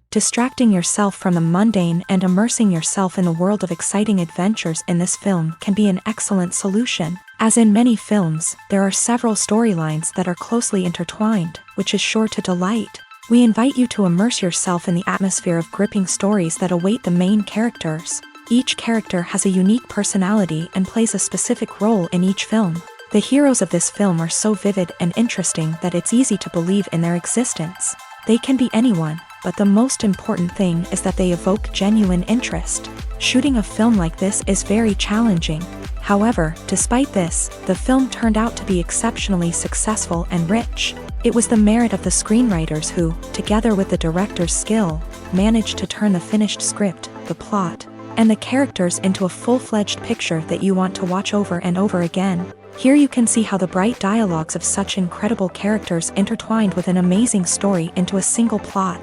Distracting yourself from the mundane and immersing yourself in the world of exciting adventures in this film can be an excellent solution. As in many films, there are several storylines that are closely intertwined, which is sure to delight. We invite you to immerse yourself in the atmosphere of gripping stories that await the main characters. Each character has a unique personality and plays a specific role in each film. The heroes of this film are so vivid and interesting that it's easy to believe in their existence. They can be anyone, but the most important thing is that they evoke genuine interest. Shooting a film like this is very challenging. However, despite this, the film turned out to be exceptionally successful and rich. It was the merit of the screenwriters who, together with the director's skill, managed to turn the finished script, the plot, and the characters into a full-fledged picture that you want to watch over and over again. Here you can see how the bright dialogues of such incredible characters intertwined with an amazing story into a single plot.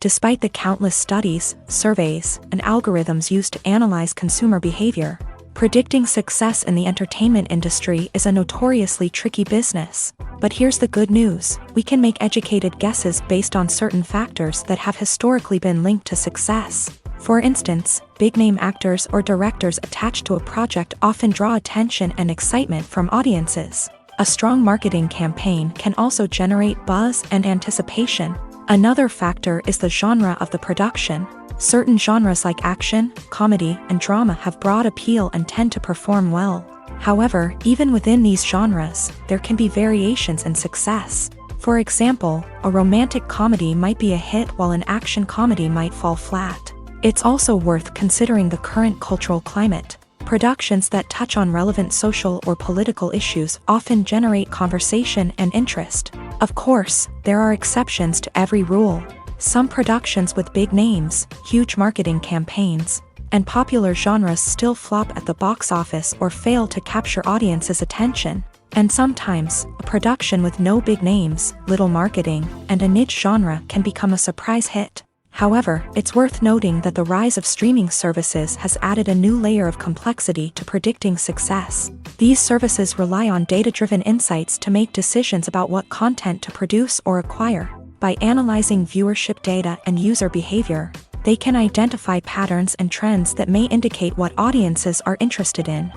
Despite the countless studies, surveys, and algorithms used to analyze consumer behavior, predicting success in the entertainment industry is a notoriously tricky business. But here's the good news: we can make educated guesses based on certain factors that have historically been linked to success. For instance, big-name actors or directors attached to a project often draw attention and excitement from audiences. A strong marketing campaign can also generate buzz and anticipation. Another factor is the genre of the production. Certain genres like action, comedy, and drama have broad appeal and tend to perform well. However, even within these genres, there can be variations in success. For example, a romantic comedy might be a hit while an action comedy might fall flat. It's also worth considering the current cultural climate. Productions that touch on relevant social or political issues often generate conversation and interest. Of course, there are exceptions to every rule. Some productions with big names, huge marketing campaigns, and popular genres still flop at the box office or fail to capture audiences' attention. And sometimes, a production with no big names, little marketing, and a niche genre can become a surprise hit. However, it's worth noting that the rise of streaming services has added a new layer of complexity to predicting success. These services rely on data-driven insights to make decisions about what content to produce or acquire. By analyzing viewership data and user behavior, they can identify patterns and trends that may indicate what audiences are interested in.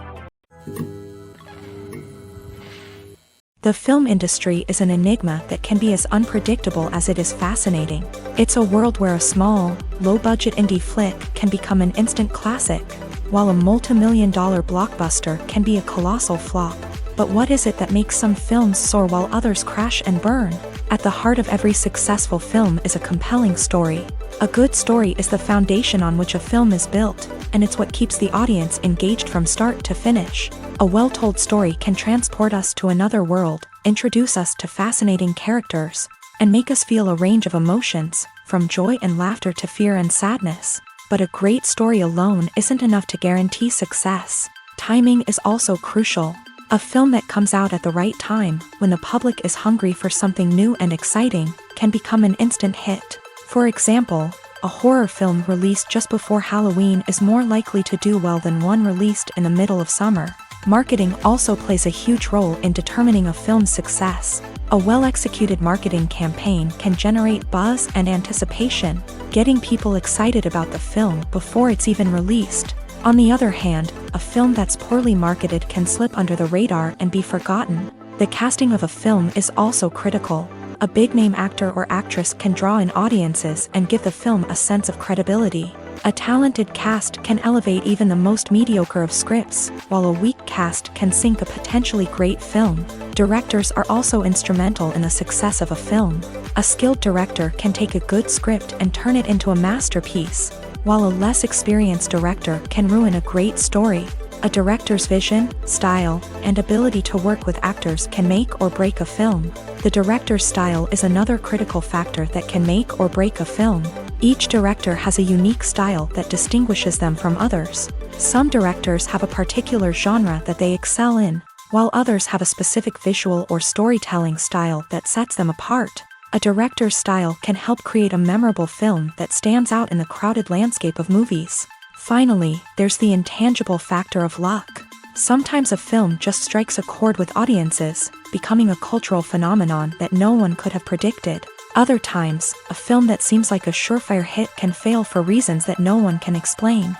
The film industry is an enigma that can be as unpredictable as it is fascinating. It's a world where a small, low-budget indie flick can become an instant classic, while a multi-million-dollar blockbuster can be a colossal flop. But what is it that makes some films soar while others crash and burn? At the heart of every successful film is a compelling story. A good story is the foundation on which a film is built, and it's what keeps the audience engaged from start to finish. A well-told story can transport us to another world, introduce us to fascinating characters, and make us feel a range of emotions, from joy and laughter to fear and sadness. But a great story alone isn't enough to guarantee success. Timing is also crucial. A film that comes out at the right time, when the public is hungry for something new and exciting, can become an instant hit. For example, a horror film released just before Halloween is more likely to do well than one released in the middle of summer. Marketing also plays a huge role in determining a film's success. A well-executed marketing campaign can generate buzz and anticipation, getting people excited about the film before it's even released. On the other hand, a film that's poorly marketed can slip under the radar and be forgotten. The casting of a film is also critical. A big-name actor or actress can draw in audiences and give the film a sense of credibility. A talented cast can elevate even the most mediocre of scripts, while a weak cast can sink a potentially great film. Directors are also instrumental in the success of a film. A skilled director can take a good script and turn it into a masterpiece, while a less experienced director can ruin a great story. A director's vision, style, and ability to work with actors can make or break a film. The director's style is another critical factor that can make or break a film. Each director has a unique style that distinguishes them from others. Some directors have a particular genre that they excel in, while others have a specific visual or storytelling style that sets them apart. A director's style can help create a memorable film that stands out in the crowded landscape of movies. Finally, there's the intangible factor of luck. Sometimes a film just strikes a chord with audiences, becoming a cultural phenomenon that no one could have predicted. Other times, a film that seems like a surefire hit can fail for reasons that no one can explain.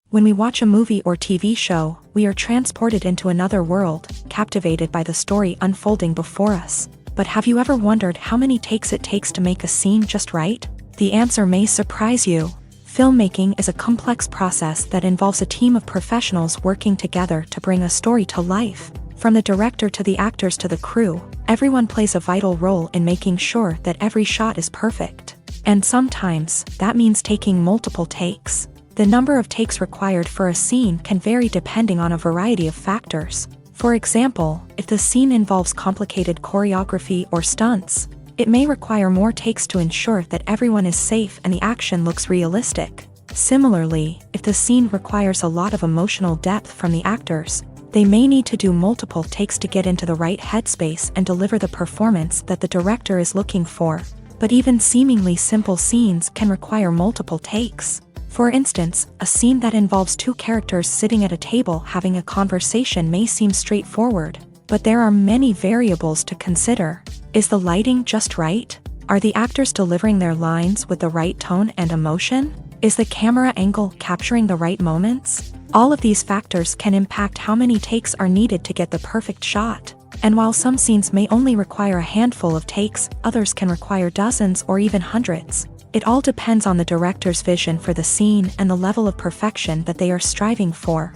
When we watch a movie or TV show, we are transported into another world, captivated by the story unfolding before us. But have you ever wondered how many takes it takes to make a scene just right? The answer may surprise you. Filmmaking is a complex process that involves a team of professionals working together to bring a story to life. From the director to the actors to the crew, everyone plays a vital role in making sure that every shot is perfect. And sometimes, that means taking multiple takes. The number of takes required for a scene can vary depending on a variety of factors. For example, if the scene involves complicated choreography or stunts, it may require more takes to ensure that everyone is safe and the action looks realistic. Similarly, if the scene requires a lot of emotional depth from the actors, they may need to do multiple takes to get into the right headspace and deliver the performance that the director is looking for. But even seemingly simple scenes can require multiple takes. For instance, a scene that involves two characters sitting at a table having a conversation may seem straightforward, but there are many variables to consider. Is the lighting just right? Are the actors delivering their lines with the right tone and emotion? Is the camera angle capturing the right moments? All of these factors can impact how many takes are needed to get the perfect shot. And while some scenes may only require a handful of takes, others can require dozens or even hundreds. It all depends on the director's vision for the scene and the level of perfection that they are striving for.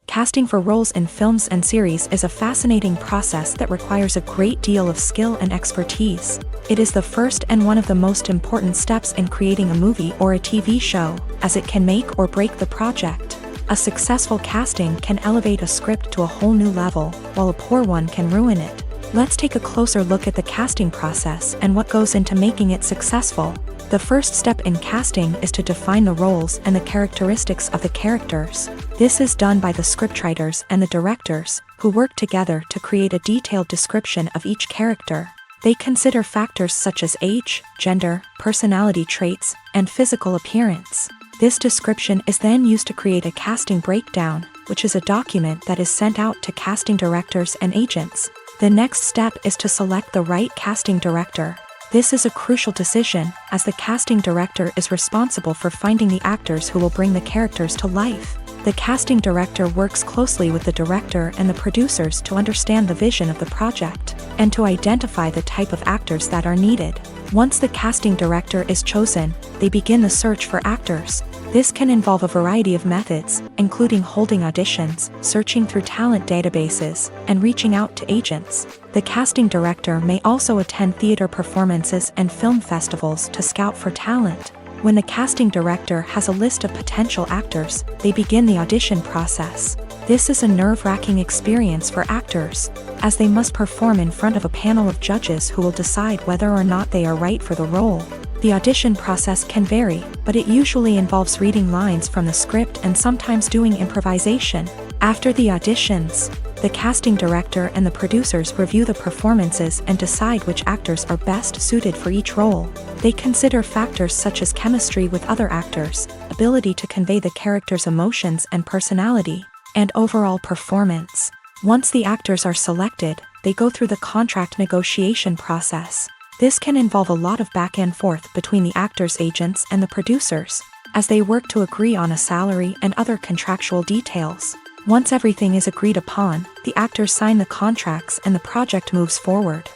Casting for roles in films and series is a fascinating process that requires a great deal of skill and expertise. It is the first and one of the most important steps in creating a movie or a TV show, as it can make or break the project. A successful casting can elevate a script to a whole new level, while a poor one can ruin it. Let's take a closer look at the casting process and what goes into making it successful. The first step in casting is to define the roles and the characteristics of the characters. This is done by the scriptwriters and the directors, who work together to create a detailed description of each character. They consider factors such as age, gender, personality traits, and physical appearance. This description is then used to create a casting breakdown, which is a document that is sent out to casting directors and agents. The next step is to select the right casting director. This is a crucial decision, as the casting director is responsible for finding the actors who will bring the characters to life. The casting director works closely with the director and the producers to understand the vision of the project, and to identify the type of actors that are needed. Once the casting director is chosen, they begin the search for actors. This can involve a variety of methods, including holding auditions, searching through talent databases, and reaching out to agents. The casting director may also attend theater performances and film festivals to scout for talent. When the casting director has a list of potential actors, they begin the audition process. This is a nerve-wracking experience for actors, as they must perform in front of a panel of judges who will decide whether or not they are right for the role. The audition process can vary, but it usually involves reading lines from the script and sometimes doing improvisation. After the auditions, the casting director and the producers review the performances and decide which actors are best suited for each role. They consider factors such as chemistry with other actors, ability to convey the character's emotions and personality, and overall performance. Once the actors are selected, they go through the contract negotiation process. This can involve a lot of back and forth between the actors' agents and the producers, as they work to agree on a salary and other contractual details. Once everything is agreed upon, the actors sign the contracts and the project moves forward.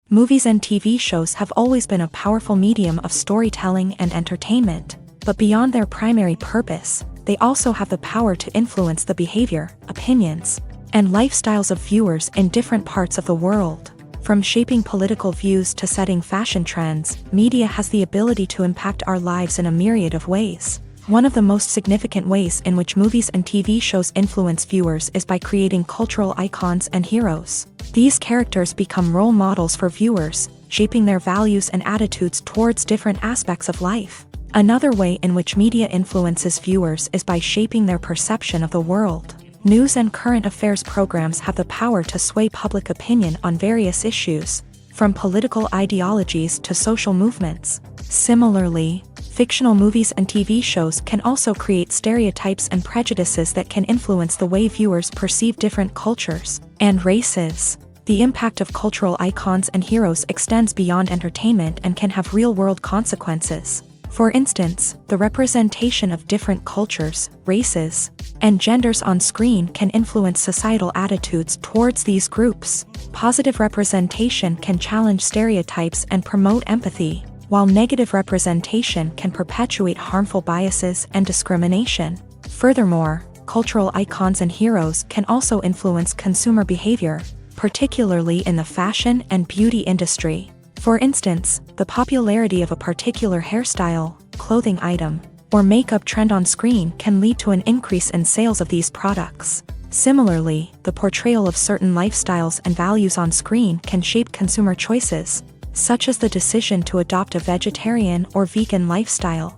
Movies and TV shows have always been a powerful medium of storytelling and entertainment, but beyond their primary purpose, they also have the power to influence the behavior, opinions, and lifestyles of viewers in different parts of the world. From shaping political views to setting fashion trends, media has the ability to impact our lives in a myriad of ways. One of the most significant ways in which movies and TV shows influence viewers is by creating cultural icons and heroes. These characters become role models for viewers, shaping their values and attitudes towards different aspects of life. Another way in which media influences viewers is by shaping their perception of the world. News and current affairs programs have the power to sway public opinion on various issues, from political ideologies to social movements. Similarly, Fictional movies and TV shows can also create stereotypes and prejudices that can influence the way viewers perceive different cultures and races. The impact of cultural icons and heroes extends beyond entertainment and can have real-world consequences. For instance, the representation of different cultures, races, and genders on screen can influence societal attitudes towards these groups. Positive representation can challenge stereotypes and promote empathy, while negative representation can perpetuate harmful biases and discrimination. Furthermore, cultural icons and heroes can also influence consumer behavior, particularly in the fashion and beauty industry. For instance, the popularity of a particular hairstyle, clothing item, or makeup trend on screen can lead to an increase in sales of these products. Similarly, the portrayal of certain lifestyles and values on screen can shape consumer choices, such as the decision to adopt a vegetarian or vegan lifestyle.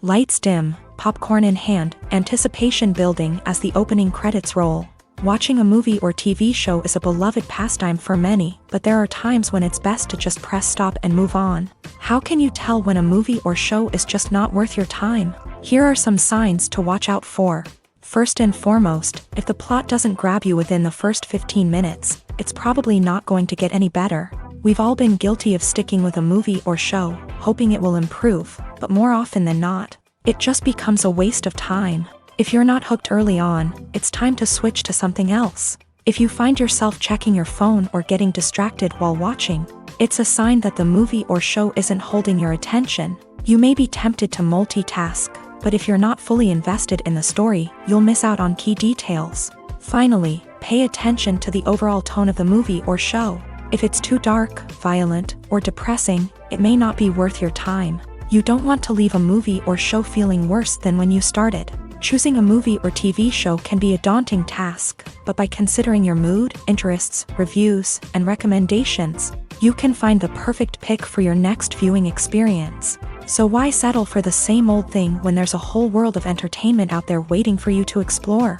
Lights dim, popcorn in hand, anticipation building as the opening credits roll. Watching a movie or TV show is a beloved pastime for many, but there are times when it's best to just press stop and move on. How can you tell when a movie or show is just not worth your time? Here are some signs to watch out for. First and foremost, if the plot doesn't grab you within the first 15 minutes, it's probably not going to get any better. We've all been guilty of sticking with a movie or show, hoping it will improve, but more often than not, it just becomes a waste of time. If you're not hooked early on, it's time to switch to something else. If you find yourself checking your phone or getting distracted while watching, it's a sign that the movie or show isn't holding your attention. You may be tempted to multitask, but if you're not fully invested in the story, you'll miss out on key details. Finally, pay attention to the overall tone of the movie or show. If it's too dark, violent, or depressing, it may not be worth your time. You don't want to leave a movie or show feeling worse than when you started. Choosing a movie or TV show can be a daunting task, but by considering your mood, interests, reviews, and recommendations, you can find the perfect pick for your next viewing experience. So why settle for the same old thing when there's a whole world of entertainment out there waiting for you to explore?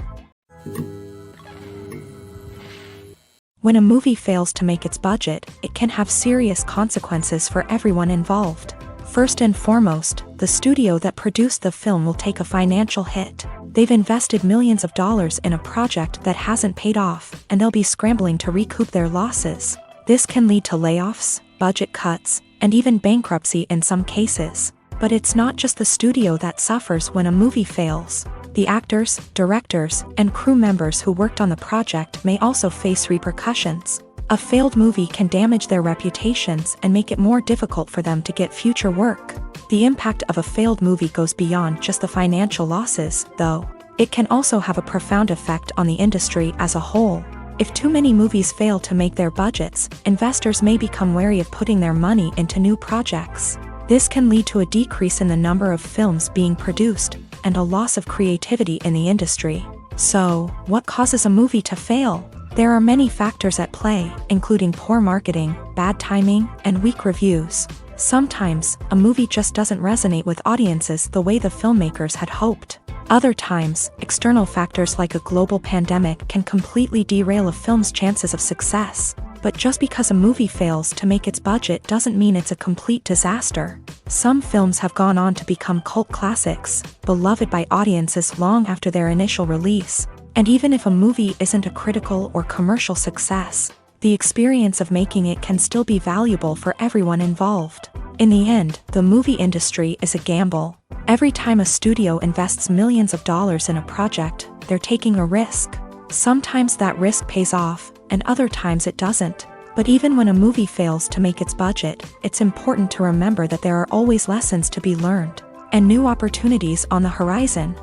When a movie fails to make its budget, it can have serious consequences for everyone involved. First and foremost, the studio that produced the film will take a financial hit. They've invested millions of dollars in a project that hasn't paid off, and they'll be scrambling to recoup their losses. This can lead to layoffs, budget cuts, and even bankruptcy in some cases. But it's not just the studio that suffers when a movie fails. The actors, directors, and crew members who worked on the project may also face repercussions. A failed movie can damage their reputations and make it more difficult for them to get future work. The impact of a failed movie goes beyond just the financial losses, though. It can also have a profound effect on the industry as a whole. If too many movies fail to make their budgets, investors may become wary of putting their money into new projects. This can lead to a decrease in the number of films being produced, and a loss of creativity in the industry. So, what causes a movie to fail? There are many factors at play, including poor marketing, bad timing, and weak reviews. Sometimes, a movie just doesn't resonate with audiences the way the filmmakers had hoped. Other times, external factors like a global pandemic can completely derail a film's chances of success. But just because a movie fails to make its budget doesn't mean it's a complete disaster. Some films have gone on to become cult classics, beloved by audiences long after their initial release. And even if a movie isn't a critical or commercial success, the experience of making it can still be valuable for everyone involved. In the end, the movie industry is a gamble. Every time a studio invests millions of dollars in a project, they're taking a risk. Sometimes that risk pays off, and other times it doesn't. But even when a movie fails to make its budget, it's important to remember that there are always lessons to be learned, and new opportunities on the horizon.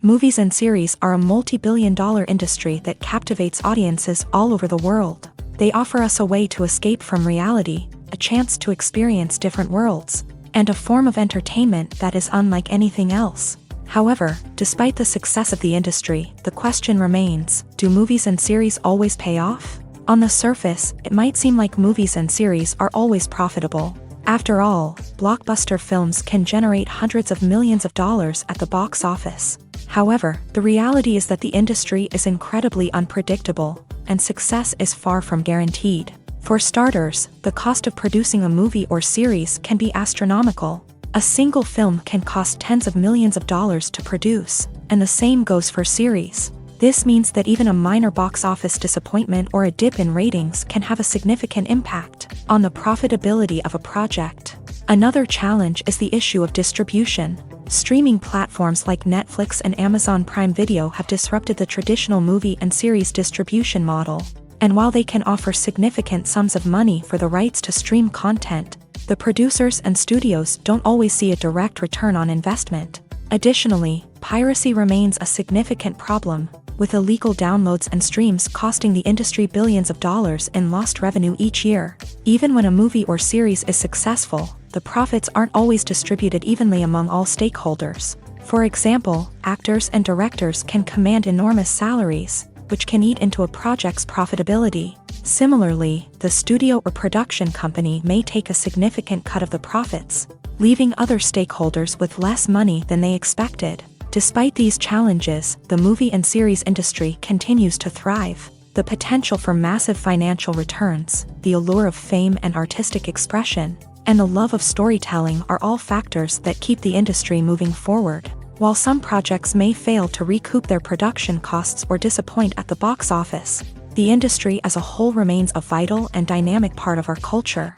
Movies and series are a multi-billion-dollar industry that captivates audiences all over the world. They offer us a way to escape from reality, a chance to experience different worlds, and a form of entertainment that is unlike anything else. However, despite the success of the industry, the question remains, do movies and series always pay off? On the surface, it might seem like movies and series are always profitable. After all, blockbuster films can generate hundreds of millions of dollars at the box office. However, the reality is that the industry is incredibly unpredictable. and success is far from guaranteed. For starters, the cost of producing a movie or series can be astronomical. A single film can cost tens of millions of dollars to produce, and the same goes for series. This means that even a minor box office disappointment or a dip in ratings can have a significant impact on the profitability of a project. Another challenge is the issue of distribution. Streaming platforms like Netflix and Amazon Prime Video have disrupted the traditional movie and series distribution model. And while they can offer significant sums of money for the rights to stream content, the producers and studios don't always see a direct return on investment. Additionally, piracy remains a significant problem, with illegal downloads and streams costing the industry billions of dollars in lost revenue each year. Even when a movie or series is successful, the profits aren't always distributed evenly among all stakeholders. For example, actors and directors can command enormous salaries, which can eat into a project's profitability. Similarly, the studio or production company may take a significant cut of the profits, leaving other stakeholders with less money than they expected. Despite these challenges, the movie and series industry continues to thrive. The potential for massive financial returns, the allure of fame and artistic expression, and the love of storytelling are all factors that keep the industry moving forward. While some projects may fail to recoup their production costs or disappoint at the box office, the industry as a whole remains a vital and dynamic part of our culture.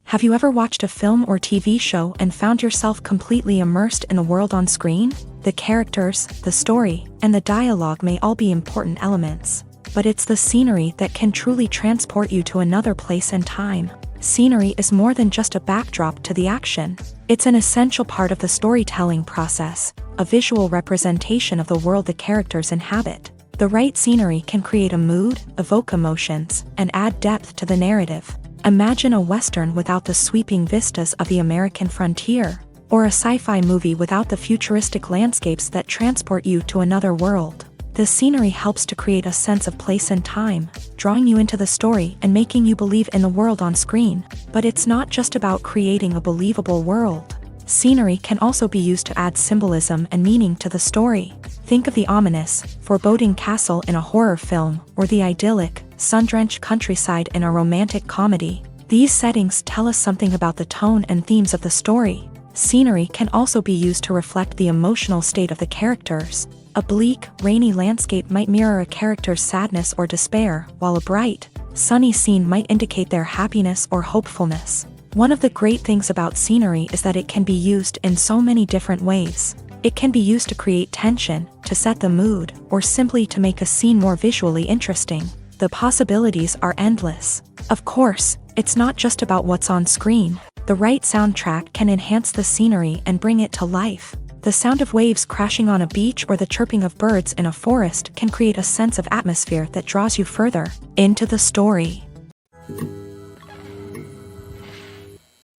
Have you ever watched a film or TV show and found yourself completely immersed in the world on screen? The characters, the story, and the dialogue may all be important elements, but it's the scenery that can truly transport you to another place and time. Scenery is more than just a backdrop to the action. It's an essential part of the storytelling process, a visual representation of the world the characters inhabit. The right scenery can create a mood, evoke emotions, and add depth to the narrative. Imagine a Western without the sweeping vistas of the American frontier, or a sci-fi movie without the futuristic landscapes that transport you to another world. The scenery helps to create a sense of place and time, drawing you into the story and making you believe in the world on screen. But it's not just about creating a believable world. Scenery can also be used to add symbolism and meaning to the story. Think of the ominous, foreboding castle in a horror film, or the idyllic, sun-drenched countryside in a romantic comedy. These settings tell us something about the tone and themes of the story. Scenery can also be used to reflect the emotional state of the characters. A bleak, rainy landscape might mirror a character's sadness or despair, while a bright, sunny scene might indicate their happiness or hopefulness. One of the great things about scenery is that it can be used in so many different ways. It can be used to create tension, to set the mood, or simply to make a scene more visually interesting. The possibilities are endless. Of course, it's not just about what's on screen. The right soundtrack can enhance the scenery and bring it to life. The sound of waves crashing on a beach or the chirping of birds in a forest can create a sense of atmosphere that draws you further into the story.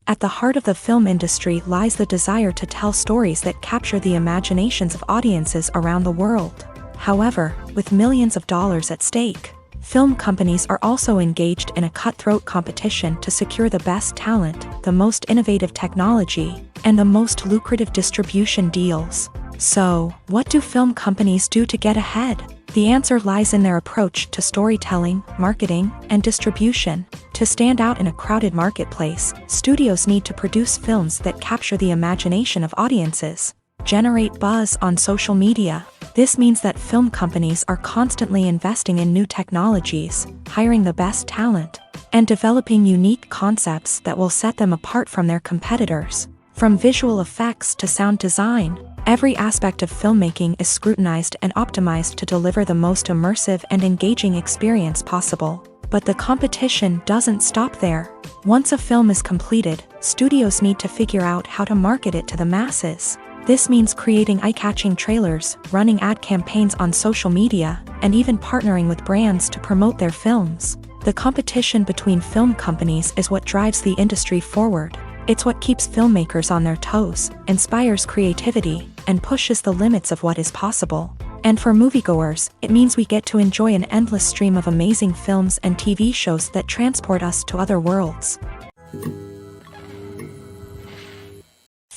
At the heart of the film industry lies the desire to tell stories that capture the imaginations of audiences around the world. However, with millions of dollars at stake, film companies are also engaged in a cutthroat competition to secure the best talent, the most innovative technology, and the most lucrative distribution deals. So, what do film companies do to get ahead? The answer lies in their approach to storytelling, marketing, and distribution. To stand out in a crowded marketplace, studios need to produce films that capture the imagination of audiences, generate buzz on social media. This means that film companies are constantly investing in new technologies, hiring the best talent, and developing unique concepts that will set them apart from their competitors. From visual effects to sound design, every aspect of filmmaking is scrutinized and optimized to deliver the most immersive and engaging experience possible. But the competition doesn't stop there. Once a film is completed, studios need to figure out how to market it to the masses. This means creating eye-catching trailers, running ad campaigns on social media, and even partnering with brands to promote their films. The competition between film companies is what drives the industry forward. It's what keeps filmmakers on their toes, inspires creativity, and pushes the limits of what is possible. And for moviegoers, it means we get to enjoy an endless stream of amazing films and TV shows that transport us to other worlds.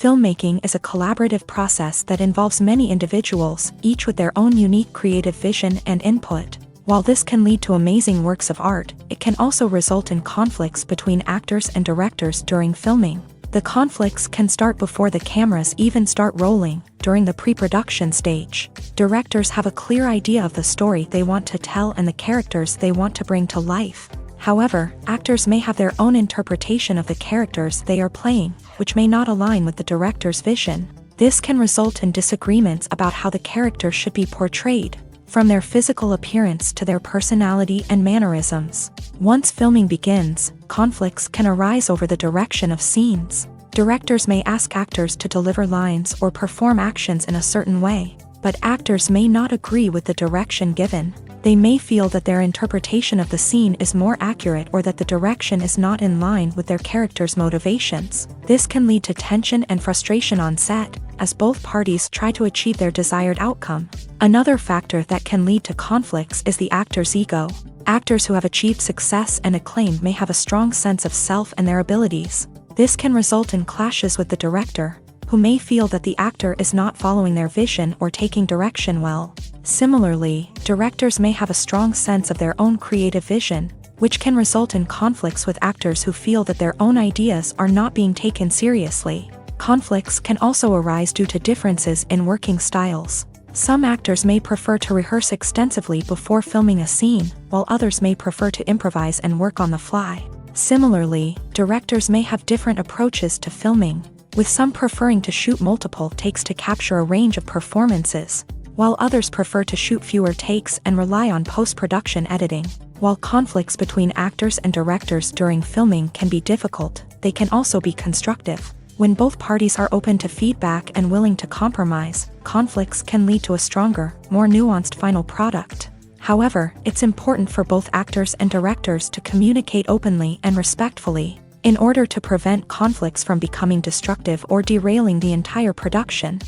Filmmaking is a collaborative process that involves many individuals, each with their own unique creative vision and input. While this can lead to amazing works of art, it can also result in conflicts between actors and directors during filming. The conflicts can start before the cameras even start rolling, during the pre-production stage. Directors have a clear idea of the story they want to tell and the characters they want to bring to life. However, actors may have their own interpretation of the characters they are playing, which may not align with the director's vision. This can result in disagreements about how the character should be portrayed, from their physical appearance to their personality and mannerisms. Once filming begins, conflicts can arise over the direction of scenes. Directors may ask actors to deliver lines or perform actions in a certain way, but actors may not agree with the direction given. They may feel that their interpretation of the scene is more accurate or that the direction is not in line with their character's motivations. This can lead to tension and frustration on set, as both parties try to achieve their desired outcome. Another factor that can lead to conflicts is the actor's ego. Actors who have achieved success and acclaim may have a strong sense of self and their abilities. This can result in clashes with the director, who may feel that the actor is not following their vision or taking direction well. Similarly, directors may have a strong sense of their own creative vision, which can result in conflicts with actors who feel that their own ideas are not being taken seriously. Conflicts can also arise due to differences in working styles. Some actors may prefer to rehearse extensively before filming a scene, while others may prefer to improvise and work on the fly. Similarly, directors may have different approaches to filming, with some preferring to shoot multiple takes to capture a range of performances, while others prefer to shoot fewer takes and rely on post-production editing. While conflicts between actors and directors during filming can be difficult, they can also be constructive. When both parties are open to feedback and willing to compromise, conflicts can lead to a stronger, more nuanced final product. However, it's important for both actors and directors to communicate openly and respectfully, in order to prevent conflicts from becoming destructive or derailing the entire production.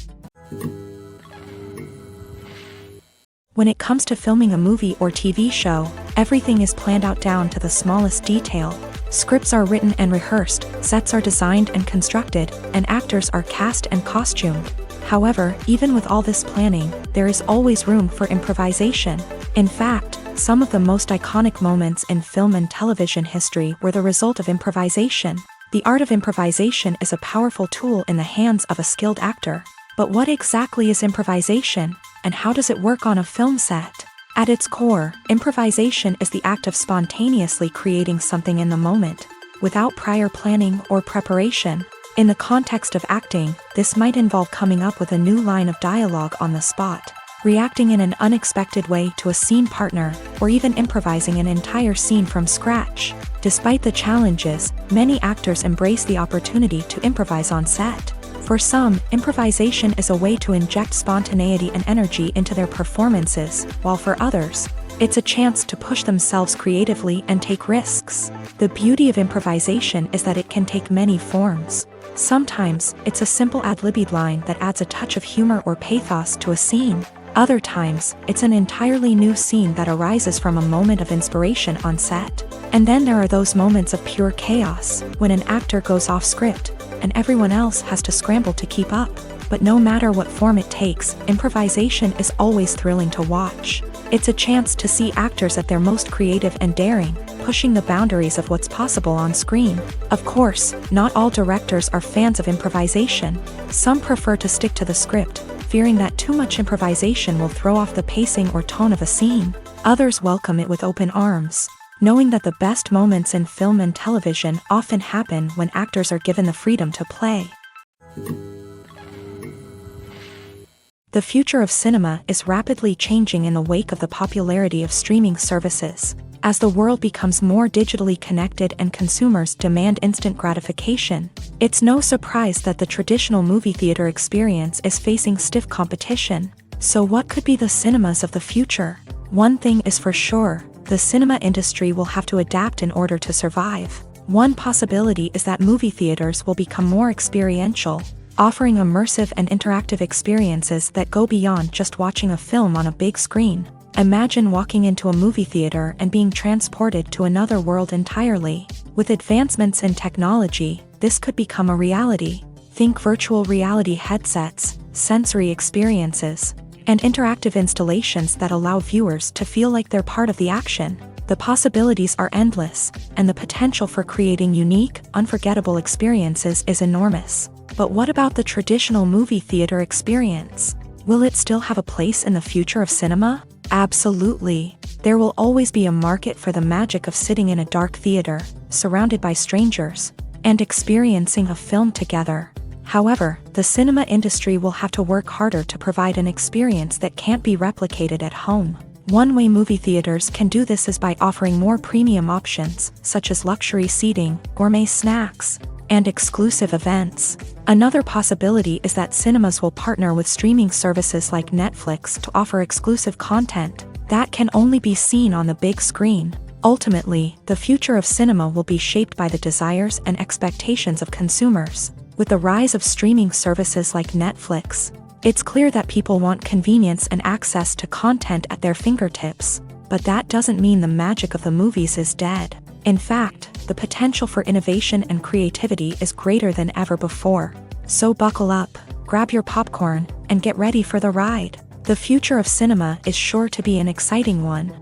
When it comes to filming a movie or TV show, everything is planned out down to the smallest detail. Scripts are written and rehearsed, sets are designed and constructed, and actors are cast and costumed. However, even with all this planning, there is always room for improvisation. In fact, some of the most iconic moments in film and television history were the result of improvisation. The art of improvisation is a powerful tool in the hands of a skilled actor. But what exactly is improvisation, and how does it work on a film set? At its core, improvisation is the act of spontaneously creating something in the moment, without prior planning or preparation. In the context of acting, this might involve coming up with a new line of dialogue on the spot, reacting in an unexpected way to a scene partner, or even improvising an entire scene from scratch. Despite the challenges, many actors embrace the opportunity to improvise on set. For some, improvisation is a way to inject spontaneity and energy into their performances, while for others, it's a chance to push themselves creatively and take risks. The beauty of improvisation is that it can take many forms. Sometimes, it's a simple ad-libbed line that adds a touch of humor or pathos to a scene. Other times, it's an entirely new scene that arises from a moment of inspiration on set. And then there are those moments of pure chaos, when an actor goes off script, and everyone else has to scramble to keep up. But no matter what form it takes, improvisation is always thrilling to watch. It's a chance to see actors at their most creative and daring, pushing the boundaries of what's possible on screen. Of course, not all directors are fans of improvisation. Some prefer to stick to the script, fearing that too much improvisation will throw off the pacing or tone of a scene. Others welcome it with open arms, knowing that the best moments in film and television often happen when actors are given the freedom to play. The future of cinema is rapidly changing in the wake of the popularity of streaming services. As the world becomes more digitally connected and consumers demand instant gratification, it's no surprise that the traditional movie theater experience is facing stiff competition. So what could be the cinemas of the future? One thing is for sure, the cinema industry will have to adapt in order to survive. One possibility is that movie theaters will become more experiential, offering immersive and interactive experiences that go beyond just watching a film on a big screen. Imagine walking into a movie theater and being transported to another world entirely. With advancements in technology, this could become a reality. Think virtual reality headsets, sensory experiences, and interactive installations that allow viewers to feel like they're part of the action. The possibilities are endless, and the potential for creating unique, unforgettable experiences is enormous. But what about the traditional movie theater experience? Will it still have a place in the future of cinema? Absolutely. There will always be a market for the magic of sitting in a dark theater, surrounded by strangers, and experiencing a film together. However, the cinema industry will have to work harder to provide an experience that can't be replicated at home. One way movie theaters can do this is by offering more premium options, such as luxury seating, gourmet snacks, and exclusive events. Another possibility is that cinemas will partner with streaming services like Netflix to offer exclusive content that can only be seen on the big screen. Ultimately, the future of cinema will be shaped by the desires and expectations of consumers. With the rise of streaming services like Netflix, it's clear that people want convenience and access to content at their fingertips. But that doesn't mean the magic of the movies is dead. In fact, the potential for innovation and creativity is greater than ever before. So buckle up, grab your popcorn, and get ready for the ride. The future of cinema is sure to be an exciting one.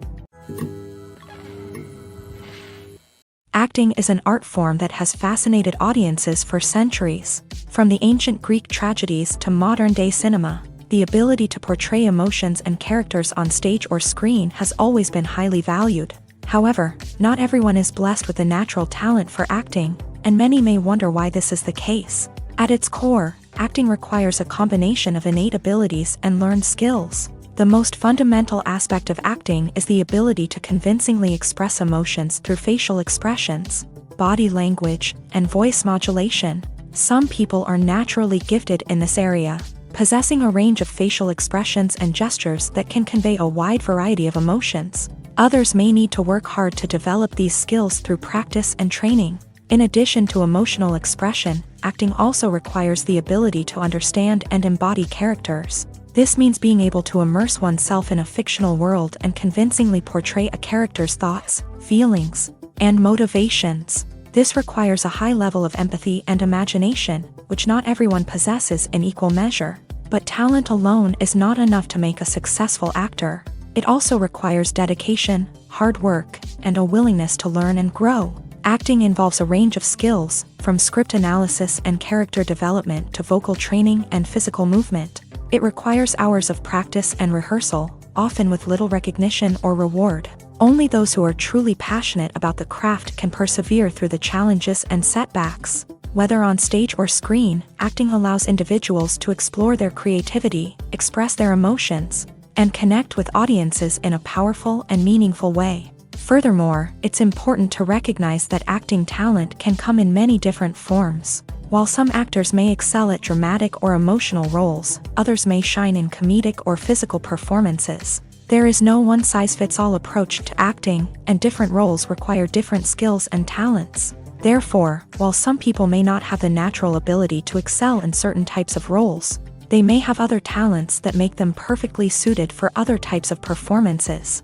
Acting is an art form that has fascinated audiences for centuries. From the ancient Greek tragedies to modern-day cinema, the ability to portray emotions and characters on stage or screen has always been highly valued. However, not everyone is blessed with the natural talent for acting, and many may wonder why this is the case. At its core, acting requires a combination of innate abilities and learned skills. The most fundamental aspect of acting is the ability to convincingly express emotions through facial expressions, body language, and voice modulation. Some people are naturally gifted in this area, possessing a range of facial expressions and gestures that can convey a wide variety of emotions. Others may need to work hard to develop these skills through practice and training. In addition to emotional expression, acting also requires the ability to understand and embody characters. This means being able to immerse oneself in a fictional world and convincingly portray a character's thoughts, feelings, and motivations. This requires a high level of empathy and imagination, which not everyone possesses in equal measure. But talent alone is not enough to make a successful actor. It also requires dedication, hard work, and a willingness to learn and grow. Acting involves a range of skills, from script analysis and character development to vocal training and physical movement. It requires hours of practice and rehearsal, often with little recognition or reward. Only those who are truly passionate about the craft can persevere through the challenges and setbacks. Whether on stage or screen, acting allows individuals to explore their creativity, express their emotions, and connect with audiences in a powerful and meaningful way. Furthermore, it's important to recognize that acting talent can come in many different forms. While some actors may excel at dramatic or emotional roles, others may shine in comedic or physical performances. There is no one-size-fits-all approach to acting, and different roles require different skills and talents. Therefore, while some people may not have the natural ability to excel in certain types of roles, they may have other talents that make them perfectly suited for other types of performances.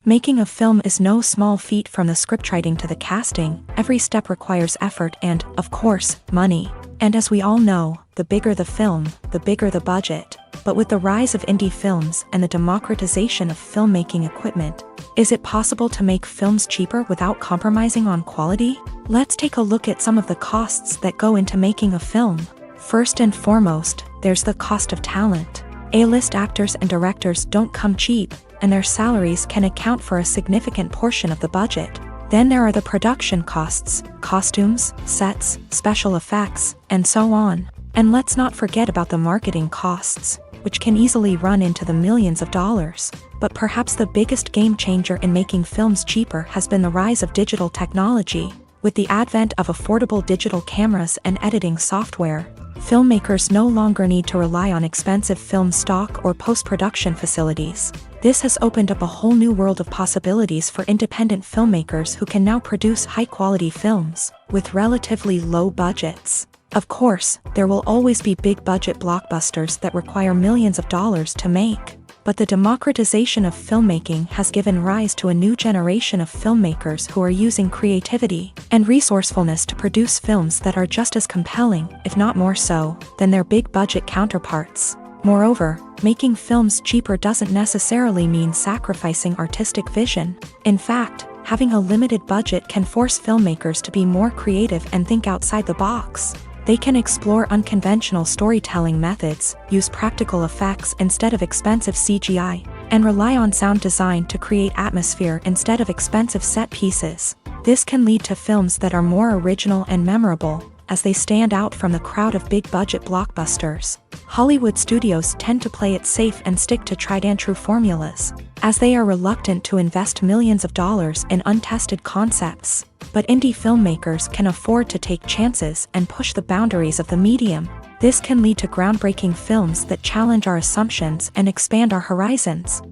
Making a film is no small feat. From the scriptwriting to the casting, every step requires effort and, of course, money. And as we all know, the bigger the film, the bigger the budget. But with the rise of indie films and the democratization of filmmaking equipment, is it possible to make films cheaper without compromising on quality? Let's take a look at some of the costs that go into making a film. First and foremost, there's the cost of talent. A-list actors and directors don't come cheap, and their salaries can account for a significant portion of the budget. Then there are the production costs, costumes, sets, special effects, and so on. And let's not forget about the marketing costs, which can easily run into the millions of dollars. But perhaps the biggest game changer in making films cheaper has been the rise of digital technology. With the advent of affordable digital cameras and editing software, filmmakers no longer need to rely on expensive film stock or post-production facilities. This has opened up a whole new world of possibilities for independent filmmakers who can now produce high-quality films with relatively low budgets. Of course, there will always be big-budget blockbusters that require millions of dollars to make. But the democratization of filmmaking has given rise to a new generation of filmmakers who are using creativity and resourcefulness to produce films that are just as compelling, if not more so, than their big-budget counterparts. Moreover, making films cheaper doesn't necessarily mean sacrificing artistic vision. In fact, having a limited budget can force filmmakers to be more creative and think outside the box. They can explore unconventional storytelling methods, use practical effects instead of expensive CGI, and rely on sound design to create atmosphere instead of expensive set pieces. This can lead to films that are more original and memorable, as they stand out from the crowd of big-budget blockbusters. Hollywood studios tend to play it safe and stick to tried-and-true formulas, as they are reluctant to invest millions of dollars in untested concepts. But indie filmmakers can afford to take chances and push the boundaries of the medium. This can lead to groundbreaking films that challenge our assumptions and expand our horizons.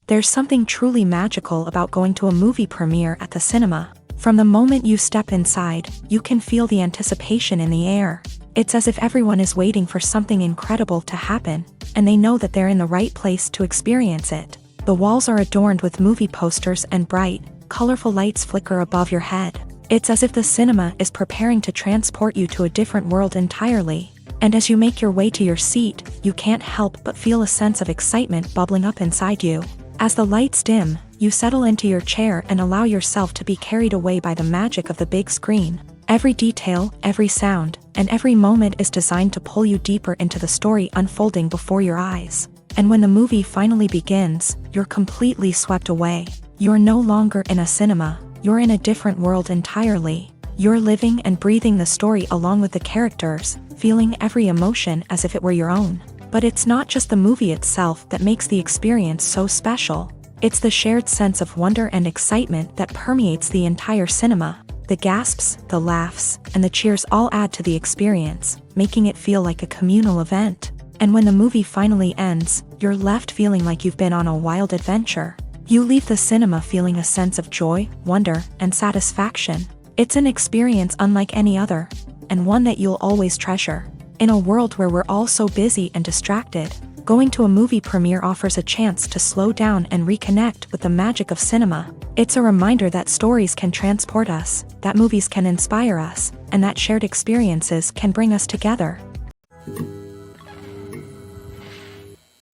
There's something truly magical about going to a movie premiere at the cinema. From the moment you step inside, you can feel the anticipation in the air. It's as if everyone is waiting for something incredible to happen, and they know that they're in the right place to experience it. The walls are adorned with movie posters and bright, colorful lights flicker above your head. It's as if the cinema is preparing to transport you to a different world entirely. And as you make your way to your seat, you can't help but feel a sense of excitement bubbling up inside you. As the lights dim, you settle into your chair and allow yourself to be carried away by the magic of the big screen. Every detail, every sound, and every moment is designed to pull you deeper into the story unfolding before your eyes. And when the movie finally begins, you're completely swept away. You're no longer in a cinema, you're in a different world entirely. You're living and breathing the story along with the characters, feeling every emotion as if it were your own. But it's not just the movie itself that makes the experience so special. It's the shared sense of wonder and excitement that permeates the entire cinema. The gasps, the laughs, and the cheers all add to the experience, making it feel like a communal event. And when the movie finally ends, you're left feeling like you've been on a wild adventure. You leave the cinema feeling a sense of joy, wonder, and satisfaction. It's an experience unlike any other, and one that you'll always treasure. In a world where we're all so busy and distracted, going to a movie premiere offers a chance to slow down and reconnect with the magic of cinema. It's a reminder that stories can transport us, that movies can inspire us, and that shared experiences can bring us together.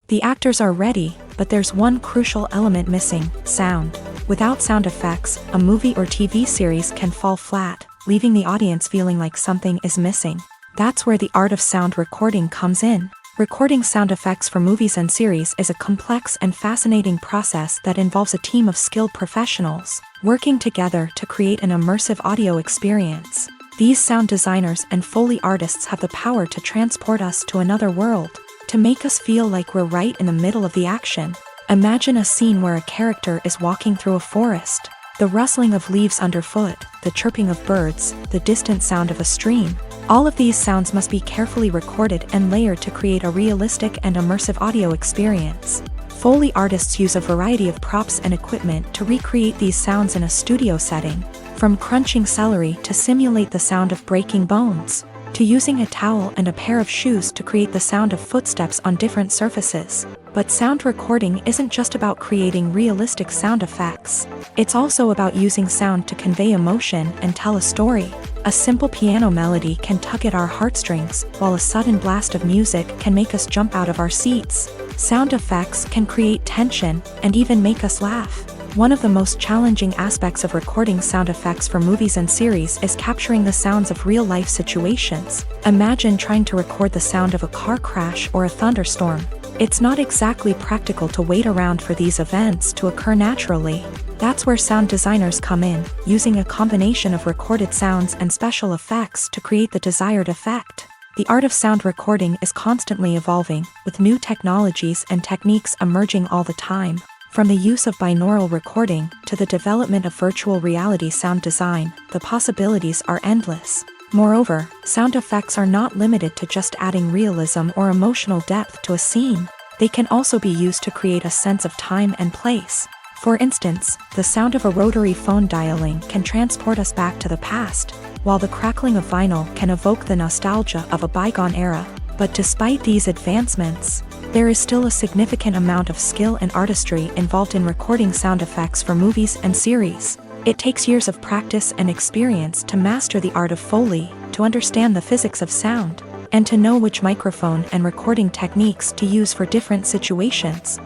The actors are ready, but there's one crucial element missing: sound. Without sound effects, a movie or TV series can fall flat, leaving the audience feeling like something is missing. That's where the art of sound recording comes in. Recording sound effects for movies and series is a complex and fascinating process that involves a team of skilled professionals working together to create an immersive audio experience. These sound designers and Foley artists have the power to transport us to another world, to make us feel like we're right in the middle of the action. Imagine a scene where a character is walking through a forest. The rustling of leaves underfoot, the chirping of birds, the distant sound of a stream. All of these sounds must be carefully recorded and layered to create a realistic and immersive audio experience. Foley artists use a variety of props and equipment to recreate these sounds in a studio setting, from crunching celery to simulate the sound of breaking bones, to using a towel and a pair of shoes to create the sound of footsteps on different surfaces. But sound recording isn't just about creating realistic sound effects. It's also about using sound to convey emotion and tell a story. A simple piano melody can tug at our heartstrings, while a sudden blast of music can make us jump out of our seats. Sound effects can create tension and even make us laugh. One of the most challenging aspects of recording sound effects for movies and series is capturing the sounds of real-life situations. Imagine trying to record the sound of a car crash or a thunderstorm. It's not exactly practical to wait around for these events to occur naturally. That's where sound designers come in, using a combination of recorded sounds and special effects to create the desired effect. The art of sound recording is constantly evolving, with new technologies and techniques emerging all the time. From the use of binaural recording to the development of virtual reality sound design, the possibilities are endless. Moreover, sound effects are not limited to just adding realism or emotional depth to a scene. They can also be used to create a sense of time and place. For instance, the sound of a rotary phone dialing can transport us back to the past, while the crackling of vinyl can evoke the nostalgia of a bygone era. But despite these advancements, there is still a significant amount of skill and artistry involved in recording sound effects for movies and series. It takes years of practice and experience to master the art of Foley, to understand the physics of sound, and to know which microphone and recording techniques to use for different situations.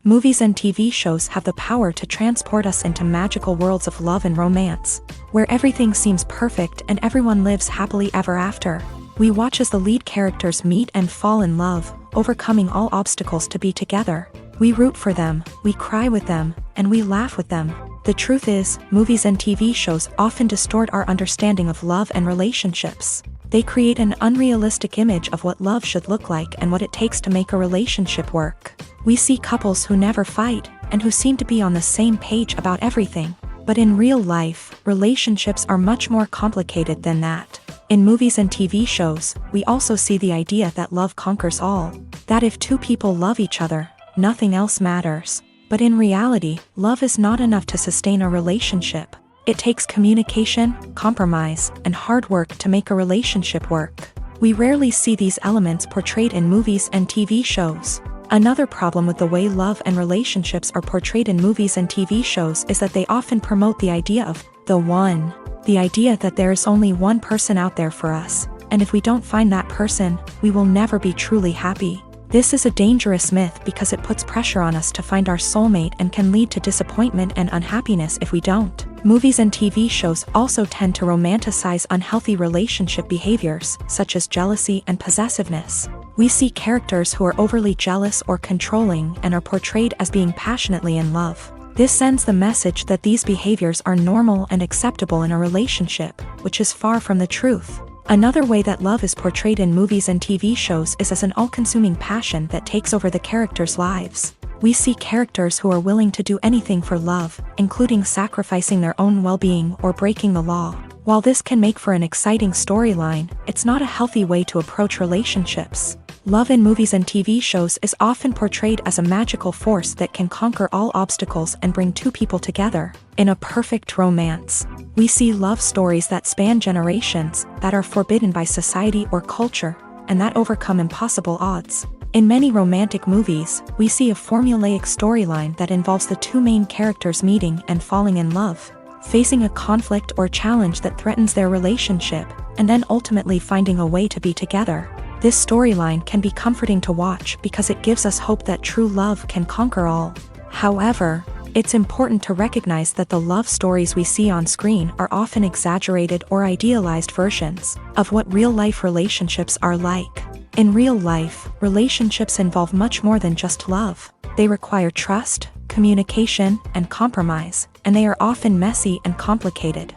Movies and TV shows have the power to transport us into magical worlds of love and romance, where everything seems perfect and everyone lives happily ever after. We watch as the lead characters meet and fall in love, overcoming all obstacles to be together. We root for them, we cry with them, and we laugh with them. The truth is, movies and TV shows often distort our understanding of love and relationships. They create an unrealistic image of what love should look like and what it takes to make a relationship work. We see couples who never fight, and who seem to be on the same page about everything. But in real life, relationships are much more complicated than that. In movies and TV shows, we also see the idea that love conquers all. That if two people love each other, nothing else matters. But in reality, love is not enough to sustain a relationship. It takes communication, compromise, and hard work to make a relationship work. We rarely see these elements portrayed in movies and TV shows. Another problem with the way love and relationships are portrayed in movies and TV shows is that they often promote the idea of the one. The idea that there is only one person out there for us, and if we don't find that person, we will never be truly happy. This is a dangerous myth because it puts pressure on us to find our soulmate and can lead to disappointment and unhappiness if we don't. Movies and TV shows also tend to romanticize unhealthy relationship behaviors, such as jealousy and possessiveness. We see characters who are overly jealous or controlling and are portrayed as being passionately in love. This sends the message that these behaviors are normal and acceptable in a relationship, which is far from the truth. Another way that love is portrayed in movies and TV shows is as an all-consuming passion that takes over the characters' lives. We see characters who are willing to do anything for love, including sacrificing their own well-being or breaking the law. While this can make for an exciting storyline, it's not a healthy way to approach relationships. Love in movies and TV shows is often portrayed as a magical force that can conquer all obstacles and bring two people together. In a perfect romance, we see love stories that span generations, that are forbidden by society or culture, and that overcome impossible odds. In many romantic movies, we see a formulaic storyline that involves the two main characters meeting and falling in love, facing a conflict or challenge that threatens their relationship, and then ultimately finding a way to be together. This storyline can be comforting to watch because it gives us hope that true love can conquer all. However, it's important to recognize that the love stories we see on screen are often exaggerated or idealized versions of what real-life relationships are like. In real life, relationships involve much more than just love. They require trust, communication, and compromise, and they are often messy and complicated.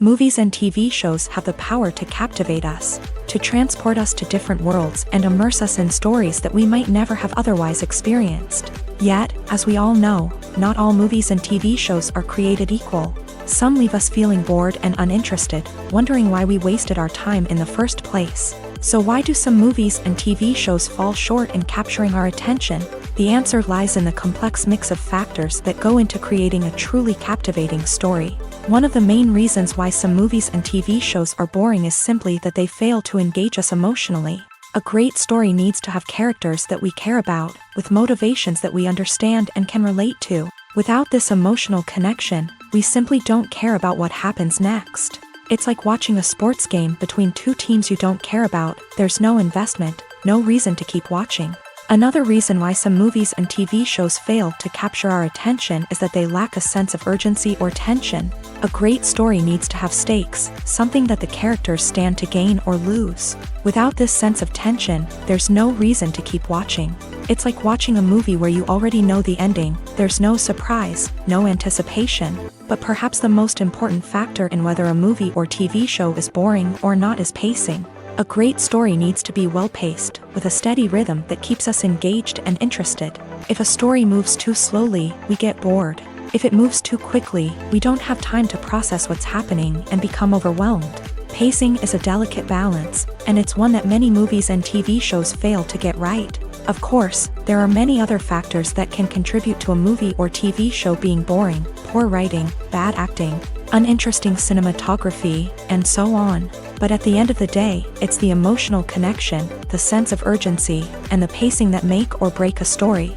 Movies and TV shows have the power to captivate us, to transport us to different worlds and immerse us in stories that we might never have otherwise experienced. Yet, as we all know, not all movies and TV shows are created equal. Some leave us feeling bored and uninterested, wondering why we wasted our time in the first place. So why do some movies and TV shows fall short in capturing our attention? The answer lies in the complex mix of factors that go into creating a truly captivating story. One of the main reasons why some movies and TV shows are boring is simply that they fail to engage us emotionally. A great story needs to have characters that we care about, with motivations that we understand and can relate to. Without this emotional connection, we simply don't care about what happens next. It's like watching a sports game between two teams you don't care about. There's no investment, no reason to keep watching. Another reason why some movies and TV shows fail to capture our attention is that they lack a sense of urgency or tension. A great story needs to have stakes, something that the characters stand to gain or lose. Without this sense of tension, there's no reason to keep watching. It's like watching a movie where you already know the ending. There's no surprise, no anticipation. But perhaps the most important factor in whether a movie or TV show is boring or not is pacing. A great story needs to be well-paced, with a steady rhythm that keeps us engaged and interested. If a story moves too slowly, we get bored. If it moves too quickly, we don't have time to process what's happening and become overwhelmed. Pacing is a delicate balance, and it's one that many movies and TV shows fail to get right. Of course, there are many other factors that can contribute to a movie or TV show being boring: poor writing, bad acting, uninteresting cinematography, and so on. But at the end of the day, it's the emotional connection, the sense of urgency, and the pacing that make or break a story.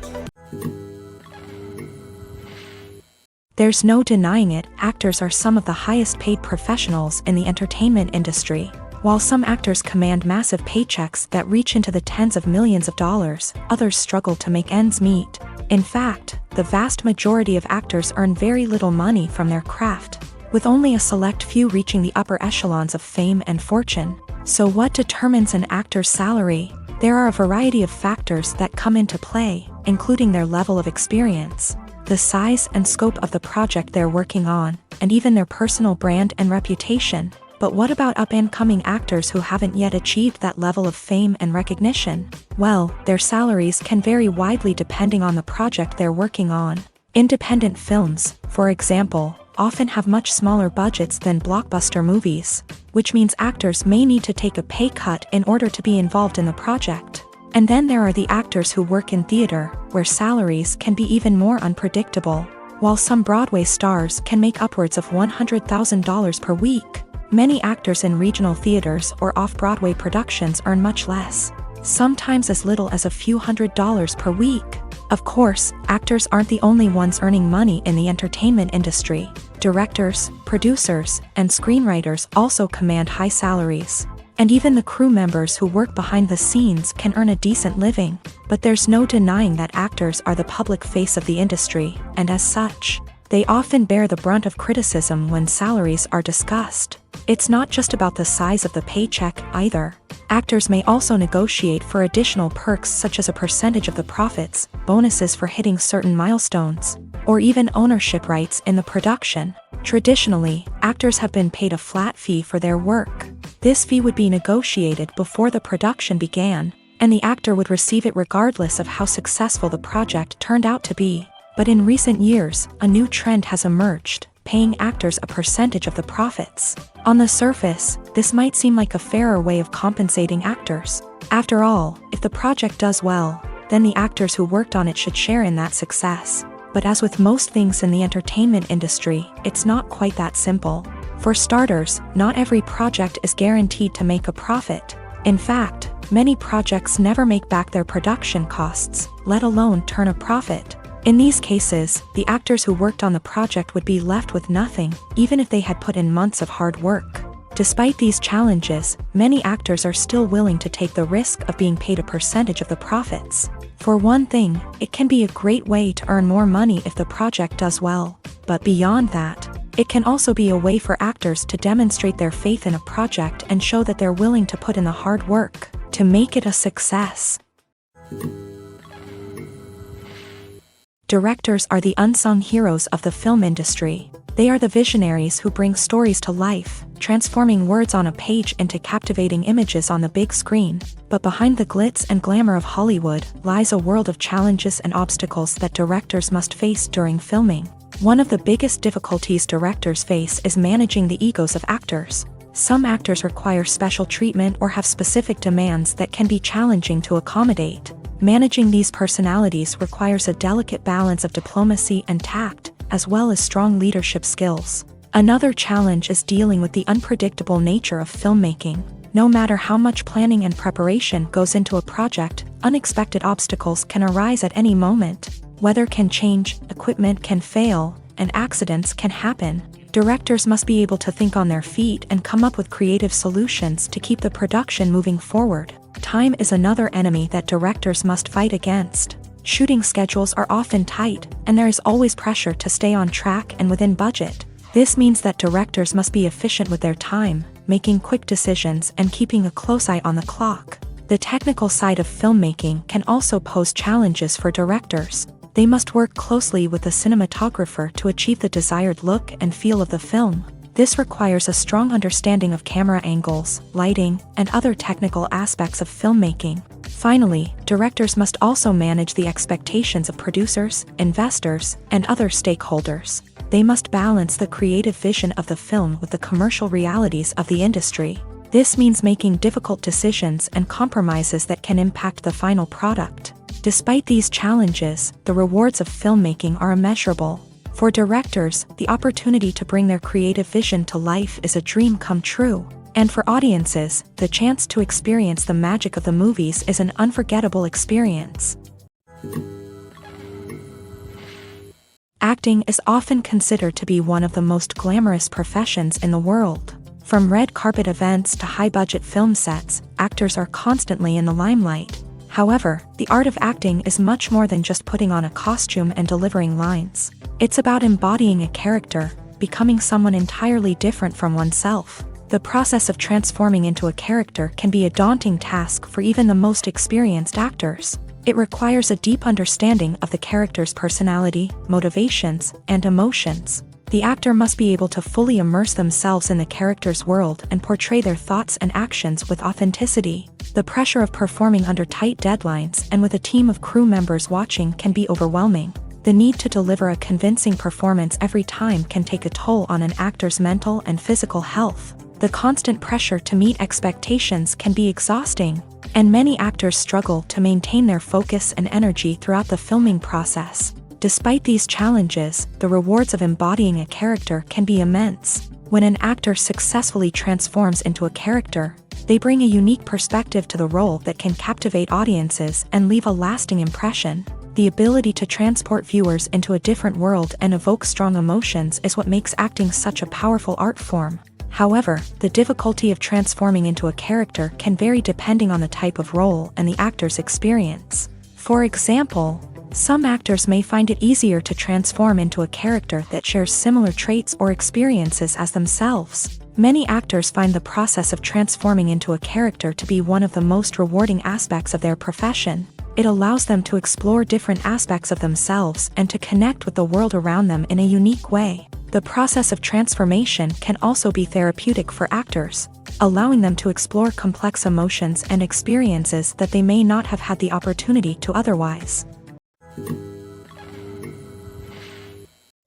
There's no denying it, actors are some of the highest paid professionals in the entertainment industry. While some actors command massive paychecks that reach into the tens of millions of dollars, others struggle to make ends meet. In fact, the vast majority of actors earn very little money from their craft, with only a select few reaching the upper echelons of fame and fortune. So what determines an actor's salary? There are a variety of factors that come into play, including their level of experience, the size and scope of the project they're working on, and even their personal brand and reputation. But what about up-and-coming actors who haven't yet achieved that level of fame and recognition? Well, their salaries can vary widely depending on the project they're working on. Independent films, for example, often have much smaller budgets than blockbuster movies, which means actors may need to take a pay cut in order to be involved in the project. And then there are the actors who work in theater, where salaries can be even more unpredictable. While some Broadway stars can make upwards of $100,000 per week, many actors in regional theaters or off-Broadway productions earn much less, sometimes as little as a few $100s per week. Of course, actors aren't the only ones earning money in the entertainment industry. Directors, producers, and screenwriters also command high salaries. And even the crew members who work behind the scenes can earn a decent living. But there's no denying that actors are the public face of the industry, and as such, they often bear the brunt of criticism when salaries are discussed. It's not just about the size of the paycheck, either. Actors may also negotiate for additional perks such as a percentage of the profits, bonuses for hitting certain milestones, or even ownership rights in the production. Traditionally, actors have been paid a flat fee for their work. This fee would be negotiated before the production began, and the actor would receive it regardless of how successful the project turned out to be. But in recent years, a new trend has emerged, paying actors a percentage of the profits. On the surface, this might seem like a fairer way of compensating actors. After all, if the project does well, then the actors who worked on it should share in that success. But as with most things in the entertainment industry, it's not quite that simple. For starters, not every project is guaranteed to make a profit. In fact, many projects never make back their production costs, let alone turn a profit. In these cases, the actors who worked on the project would be left with nothing, even if they had put in months of hard work. Despite these challenges, many actors are still willing to take the risk of being paid a percentage of the profits. For one thing, it can be a great way to earn more money if the project does well. But beyond that, it can also be a way for actors to demonstrate their faith in a project and show that they're willing to put in the hard work to make it a success. Directors are the unsung heroes of the film industry. They are the visionaries who bring stories to life, transforming words on a page into captivating images on the big screen. But behind the glitz and glamour of Hollywood lies a world of challenges and obstacles that directors must face during filming. One of the biggest difficulties directors face is managing the egos of actors. Some actors require special treatment or have specific demands that can be challenging to accommodate. Managing these personalities requires a delicate balance of diplomacy and tact, as well as strong leadership skills. Another challenge is dealing with the unpredictable nature of filmmaking. No matter how much planning and preparation goes into a project, unexpected obstacles can arise at any moment. Weather can change, equipment can fail, and accidents can happen. Directors must be able to think on their feet and come up with creative solutions to keep the production moving forward. Time is another enemy that directors must fight against. Shooting schedules are often tight, and there is always pressure to stay on track and within budget. This means that directors must be efficient with their time, making quick decisions and keeping a close eye on the clock. The technical side of filmmaking can also pose challenges for directors. They must work closely with the cinematographer to achieve the desired look and feel of the film. This requires a strong understanding of camera angles, lighting, and other technical aspects of filmmaking. Finally, directors must also manage the expectations of producers, investors, and other stakeholders. They must balance the creative vision of the film with the commercial realities of the industry. This means making difficult decisions and compromises that can impact the final product. Despite these challenges, the rewards of filmmaking are immeasurable. For directors, the opportunity to bring their creative vision to life is a dream come true. And for audiences, the chance to experience the magic of the movies is an unforgettable experience. Acting is often considered to be one of the most glamorous professions in the world. From red carpet events to high-budget film sets, actors are constantly in the limelight. However, the art of acting is much more than just putting on a costume and delivering lines. It's about embodying a character, becoming someone entirely different from oneself. The process of transforming into a character can be a daunting task for even the most experienced actors. It requires a deep understanding of the character's personality, motivations, and emotions. The actor must be able to fully immerse themselves in the character's world and portray their thoughts and actions with authenticity. The pressure of performing under tight deadlines and with a team of crew members watching can be overwhelming. The need to deliver a convincing performance every time can take a toll on an actor's mental and physical health. The constant pressure to meet expectations can be exhausting, and many actors struggle to maintain their focus and energy throughout the filming process. Despite these challenges, the rewards of embodying a character can be immense. When an actor successfully transforms into a character, they bring a unique perspective to the role that can captivate audiences and leave a lasting impression. The ability to transport viewers into a different world and evoke strong emotions is what makes acting such a powerful art form. However, the difficulty of transforming into a character can vary depending on the type of role and the actor's experience. For example, some actors may find it easier to transform into a character that shares similar traits or experiences as themselves. Many actors find the process of transforming into a character to be one of the most rewarding aspects of their profession. It allows them to explore different aspects of themselves and to connect with the world around them in a unique way. The process of transformation can also be therapeutic for actors, allowing them to explore complex emotions and experiences that they may not have had the opportunity to otherwise.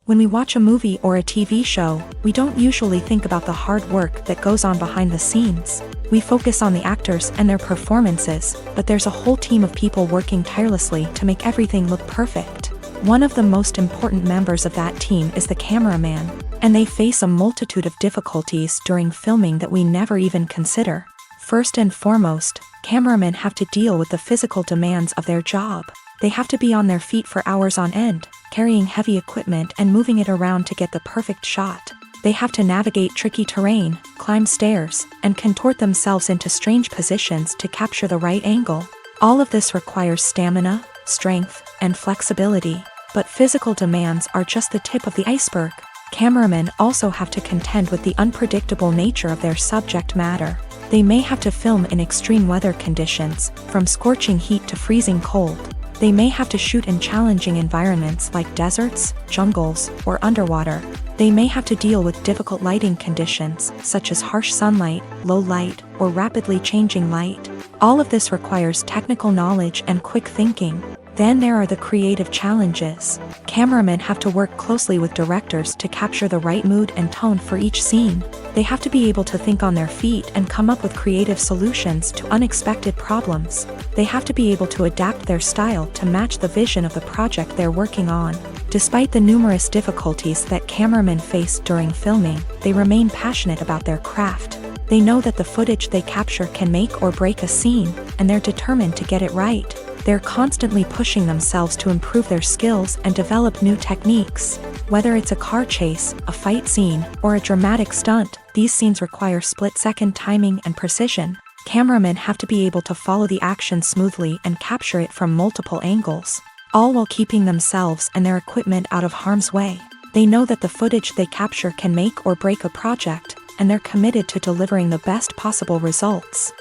When we watch a movie or a TV show, we don't usually think about the hard work that goes on behind the scenes. We focus on the actors and their performances, but there's a whole team of people working tirelessly to make everything look perfect. One of the most important members of that team is the cameraman, and they face a multitude of difficulties during filming that we never even consider. First and foremost, cameramen have to deal with the physical demands of their job. They have to be on their feet for hours on end, carrying heavy equipment and moving it around to get the perfect shot. They have to navigate tricky terrain, climb stairs, and contort themselves into strange positions to capture the right angle. All of this requires stamina, strength, and flexibility. But physical demands are just the tip of the iceberg. Cameramen also have to contend with the unpredictable nature of their subject matter. They may have to film in extreme weather conditions, from scorching heat to freezing cold. They may have to shoot in challenging environments like deserts, jungles, or underwater. They may have to deal with difficult lighting conditions, such as harsh sunlight, low light, or rapidly changing light. All of this requires technical knowledge and quick thinking. Then there are the creative challenges. Cameramen have to work closely with directors to capture the right mood and tone for each scene. They have to be able to think on their feet and come up with creative solutions to unexpected problems. They have to be able to adapt their style to match the vision of the project they're working on. Despite the numerous difficulties that cameramen face during filming, they remain passionate about their craft. They know that the footage they capture can make or break a scene, and they're determined to get it right. They're constantly pushing themselves to improve their skills and develop new techniques. Whether it's a car chase, a fight scene, or a dramatic stunt, these scenes require split-second timing and precision. Cameramen have to be able to follow the action smoothly and capture it from multiple angles, all while keeping themselves and their equipment out of harm's way. They know that the footage they capture can make or break a project, and they're committed to delivering the best possible results.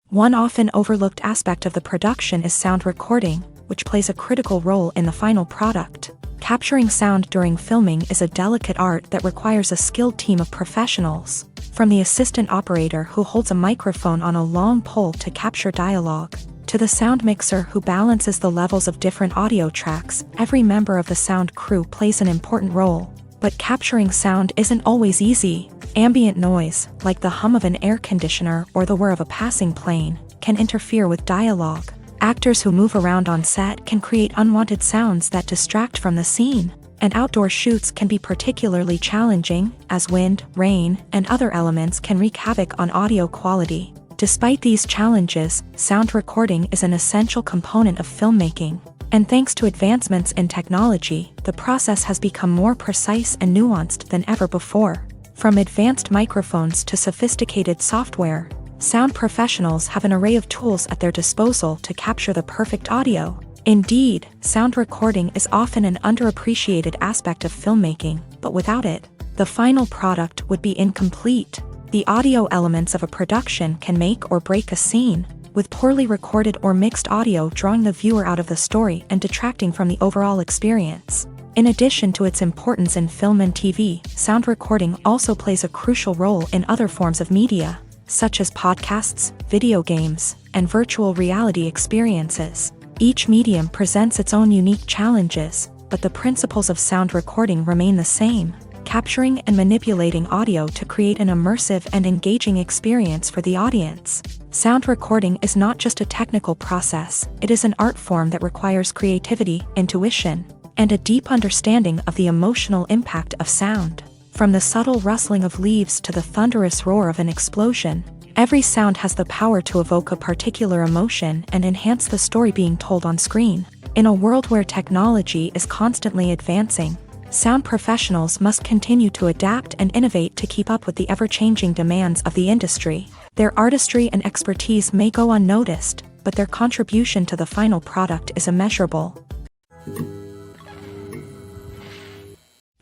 One often overlooked aspect of the production is sound recording, which plays a critical role in the final product. Capturing sound during filming is a delicate art that requires a skilled team of professionals. From the assistant operator who holds a microphone on a long pole to capture dialogue, to the sound mixer who balances the levels of different audio tracks, every member of the sound crew plays an important role. But capturing sound isn't always easy. Ambient noise, like the hum of an air conditioner or the whir of a passing plane, can interfere with dialogue. Actors who move around on set can create unwanted sounds that distract from the scene, and outdoor shoots can be particularly challenging, as wind, rain, and other elements can wreak havoc on audio quality. Despite these challenges, sound recording is an essential component of filmmaking, and thanks to advancements in technology, the process has become more precise and nuanced than ever before. From advanced microphones to sophisticated software, sound professionals have an array of tools at their disposal to capture the perfect audio. Indeed, sound recording is often an underappreciated aspect of filmmaking, but without it, the final product would be incomplete. The audio elements of a production can make or break a scene, with poorly recorded or mixed audio drawing the viewer out of the story and detracting from the overall experience. In addition to its importance in film and TV, sound recording also plays a crucial role in other forms of media, such as podcasts, video games, and virtual reality experiences. Each medium presents its own unique challenges, but the principles of sound recording remain the same: capturing and manipulating audio to create an immersive and engaging experience for the audience. Sound recording is not just a technical process, it is an art form that requires creativity, intuition, and a deep understanding of the emotional impact of sound. From the subtle rustling of leaves to the thunderous roar of an explosion, every sound has the power to evoke a particular emotion and enhance the story being told on screen. In a world where technology is constantly advancing, sound professionals must continue to adapt and innovate to keep up with the ever-changing demands of the industry. Their artistry and expertise may go unnoticed, but their contribution to the final product is immeasurable.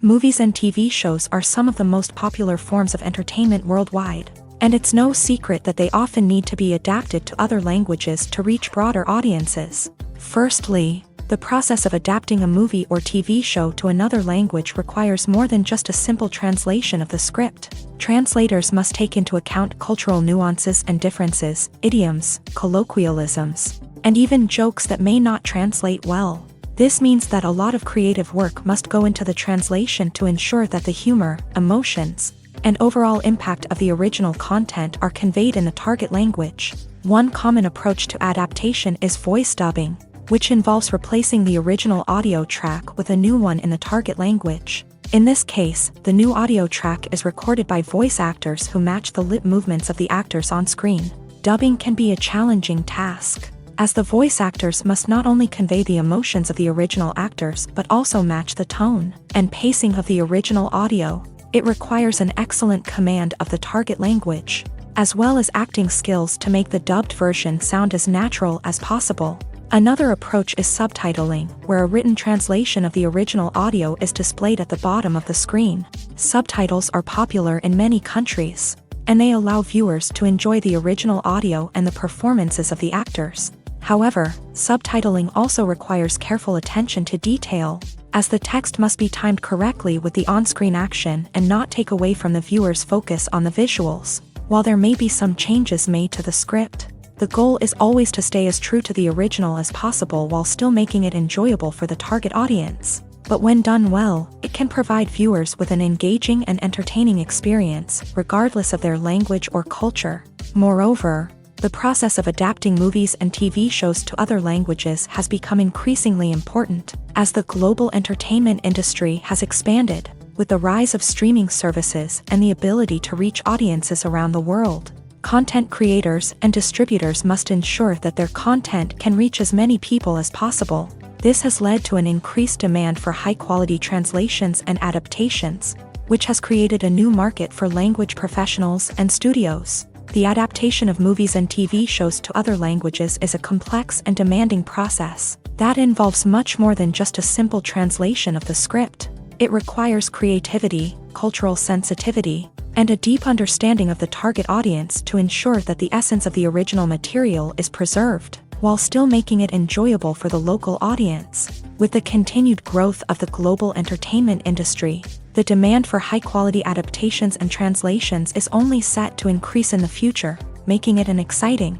Movies and TV shows are some of the most popular forms of entertainment worldwide, and it's no secret that they often need to be adapted to other languages to reach broader audiences. Firstly, the process of adapting a movie or TV show to another language requires more than just a simple translation of the script. Translators must take into account cultural nuances and differences, idioms, colloquialisms, and even jokes that may not translate well. This means that a lot of creative work must go into the translation to ensure that the humor, emotions, and overall impact of the original content are conveyed in the target language. One common approach to adaptation is voice dubbing, which involves replacing the original audio track with a new one in the target language. In this case, the new audio track is recorded by voice actors who match the lip movements of the actors on screen. Dubbing can be a challenging task, as the voice actors must not only convey the emotions of the original actors but also match the tone and pacing of the original audio. It requires an excellent command of the target language, as well as acting skills to make the dubbed version sound as natural as possible. Another approach is subtitling, where a written translation of the original audio is displayed at the bottom of the screen. Subtitles are popular in many countries, and they allow viewers to enjoy the original audio and the performances of the actors. However, subtitling also requires careful attention to detail, as the text must be timed correctly with the on-screen action and not take away from the viewer's focus on the visuals. While there may be some changes made to the script, the goal is always to stay as true to the original as possible while still making it enjoyable for the target audience. But when done well, it can provide viewers with an engaging and entertaining experience, regardless of their language or culture. Moreover, the process of adapting movies and TV shows to other languages has become increasingly important, as the global entertainment industry has expanded, with the rise of streaming services and the ability to reach audiences around the world. Content creators and distributors must ensure that their content can reach as many people as possible. This has led to an increased demand for high-quality translations and adaptations, which has created a new market for language professionals and studios. The adaptation of movies and TV shows to other languages is a complex and demanding process that involves much more than just a simple translation of the script. It requires creativity, cultural sensitivity, and a deep understanding of the target audience to ensure that the essence of the original material is preserved, while still making it enjoyable for the local audience. With the continued growth of the global entertainment industry, the demand for high-quality adaptations and translations is only set to increase in the future, making it an exciting.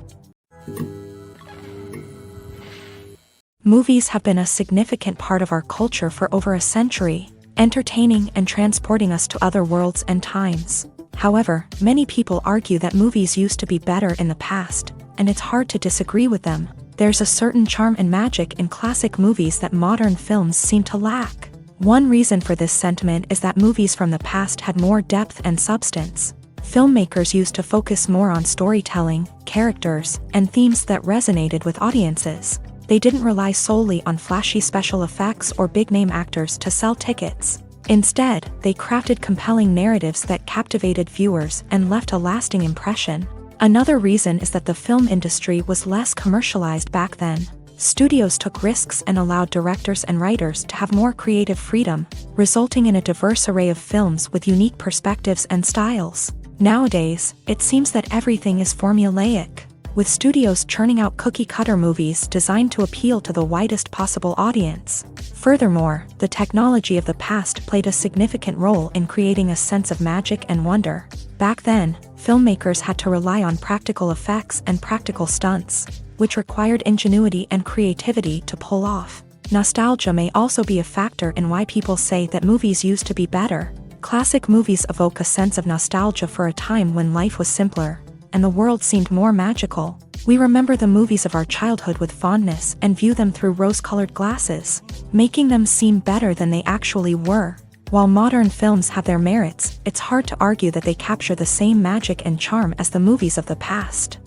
Movies have been a significant part of our culture for over a century, entertaining and transporting us to other worlds and times. However, many people argue that movies used to be better in the past, and it's hard to disagree with them. There's a certain charm and magic in classic movies that modern films seem to lack. One reason for this sentiment is that movies from the past had more depth and substance. Filmmakers used to focus more on storytelling, characters, and themes that resonated with audiences. They didn't rely solely on flashy special effects or big-name actors to sell tickets. Instead, they crafted compelling narratives that captivated viewers and left a lasting impression. Another reason is that the film industry was less commercialized back then. Studios took risks and allowed directors and writers to have more creative freedom, resulting in a diverse array of films with unique perspectives and styles. Nowadays, it seems that everything is formulaic, with studios churning out cookie-cutter movies designed to appeal to the widest possible audience. Furthermore, the technology of the past played a significant role in creating a sense of magic and wonder. Back then, filmmakers had to rely on practical effects and practical stunts, which required ingenuity and creativity to pull off. Nostalgia may also be a factor in why people say that movies used to be better. Classic movies evoke a sense of nostalgia for a time when life was simpler, and the world seemed more magical. We remember the movies of our childhood with fondness and view them through rose-colored glasses, making them seem better than they actually were. While modern films have their merits, it's hard to argue that they capture the same magic and charm as the movies of the past.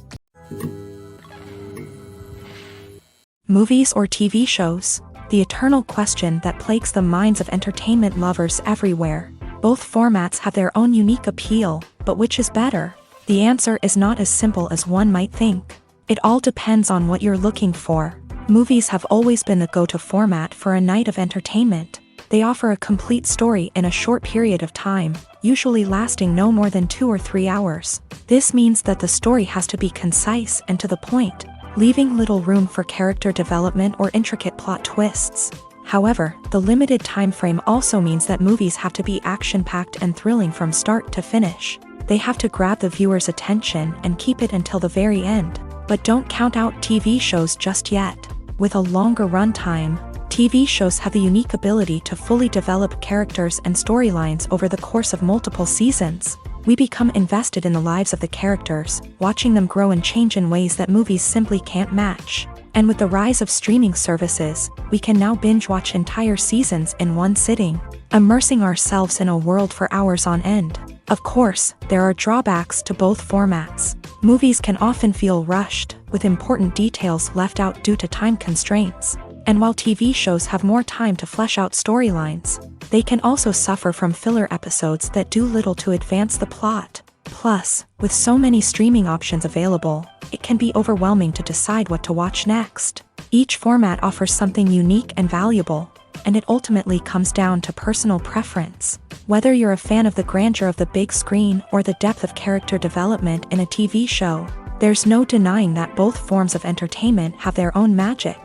Movies or TV shows? The eternal question that plagues the minds of entertainment lovers everywhere. Both formats have their own unique appeal, but which is better? The answer is not as simple as one might think. It all depends on what you're looking for. Movies have always been the go-to format for a night of entertainment. They offer a complete story in a short period of time, usually lasting no more than 2 or 3 hours. This means that the story has to be concise and to the point, leaving little room for character development or intricate plot twists. However, the limited time frame also means that movies have to be action-packed and thrilling from start to finish. They have to grab the viewer's attention and keep it until the very end. But don't count out TV shows just yet. With a longer runtime, TV shows have the unique ability to fully develop characters and storylines over the course of multiple seasons. We become invested in the lives of the characters, watching them grow and change in ways that movies simply can't match. And with the rise of streaming services, we can now binge-watch entire seasons in one sitting, immersing ourselves in a world for hours on end. Of course, there are drawbacks to both formats. Movies can often feel rushed, with important details left out due to time constraints. And while TV shows have more time to flesh out storylines, they can also suffer from filler episodes that do little to advance the plot. Plus, with so many streaming options available, it can be overwhelming to decide what to watch next. Each format offers something unique and valuable, and it ultimately comes down to personal preference. Whether you're a fan of the grandeur of the big screen or the depth of character development in a TV show, there's no denying that both forms of entertainment have their own magic.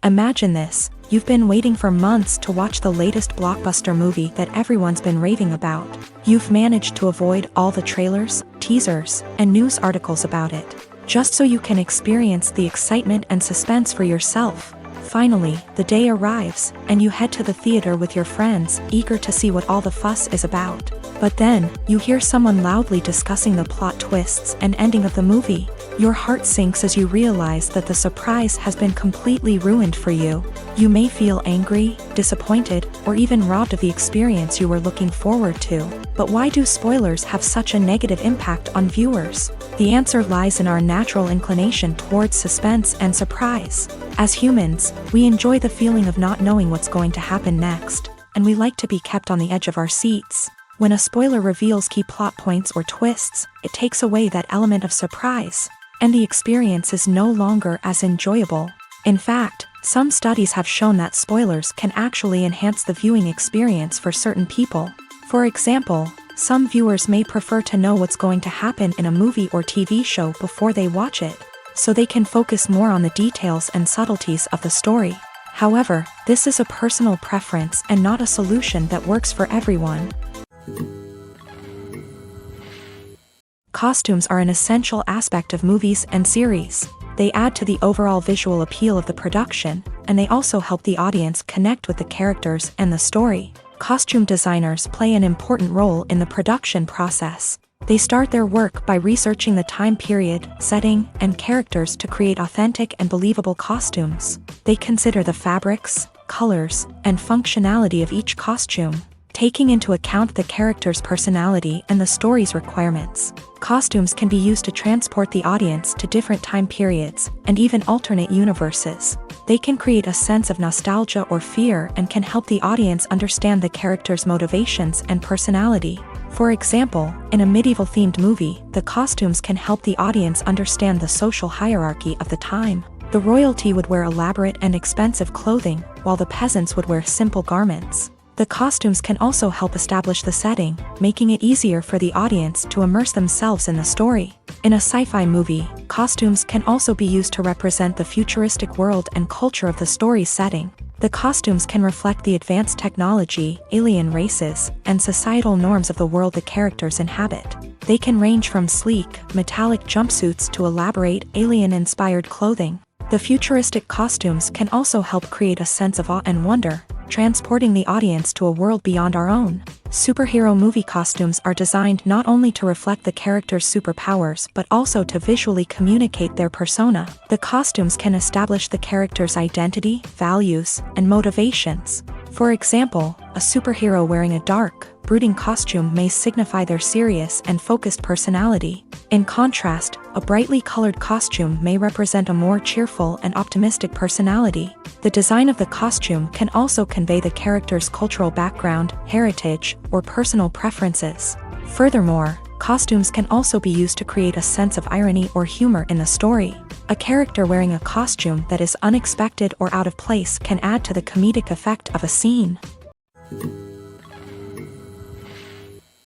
Imagine this: you've been waiting for months to watch the latest blockbuster movie that everyone's been raving about. You've managed to avoid all the trailers, teasers, and news articles about it, just so you can experience the excitement and suspense for yourself. Finally, the day arrives, and you head to the theater with your friends, eager to see what all the fuss is about. But then, you hear someone loudly discussing the plot twists and ending of the movie. Your heart sinks as you realize that the surprise has been completely ruined for you. You may feel angry, disappointed, or even robbed of the experience you were looking forward to. But why do spoilers have such a negative impact on viewers? The answer lies in our natural inclination towards suspense and surprise. As humans, we enjoy the feeling of not knowing what's going to happen next, and we like to be kept on the edge of our seats. When a spoiler reveals key plot points or twists, it takes away that element of surprise, and the experience is no longer as enjoyable. In fact, some studies have shown that spoilers can actually enhance the viewing experience for certain people. For example, some viewers may prefer to know what's going to happen in a movie or TV show before they watch it, so they can focus more on the details and subtleties of the story. However, this is a personal preference and not a solution that works for everyone. Costumes are an essential aspect of movies and series. They add to the overall visual appeal of the production, and they also help the audience connect with the characters and the story. Costume designers play an important role in the production process. They start their work by researching the time period, setting, and characters to create authentic and believable costumes. They consider the fabrics, colors, and functionality of each costume, taking into account the character's personality and the story's requirements. Costumes can be used to transport the audience to different time periods and even alternate universes. They can create a sense of nostalgia or fear and can help the audience understand the character's motivations and personality. For example, in a medieval-themed movie, the costumes can help the audience understand the social hierarchy of the time. The royalty would wear elaborate and expensive clothing, while the peasants would wear simple garments. The costumes can also help establish the setting, making it easier for the audience to immerse themselves in the story. In a sci-fi movie, costumes can also be used to represent the futuristic world and culture of the story's setting. The costumes can reflect the advanced technology, alien races, and societal norms of the world the characters inhabit. They can range from sleek, metallic jumpsuits to elaborate, alien-inspired clothing. The futuristic costumes can also help create a sense of awe and wonder, transporting the audience to a world beyond our own. Superhero movie costumes are designed not only to reflect the character's superpowers but also to visually communicate their persona. The costumes can establish the character's identity, values, and motivations. For example, a superhero wearing a dark, brooding costume may signify their serious and focused personality. In contrast, a brightly colored costume may represent a more cheerful and optimistic personality. The design of the costume can also convey the character's cultural background, heritage, or personal preferences. Furthermore, costumes can also be used to create a sense of irony or humor in the story. A character wearing a costume that is unexpected or out of place can add to the comedic effect of a scene.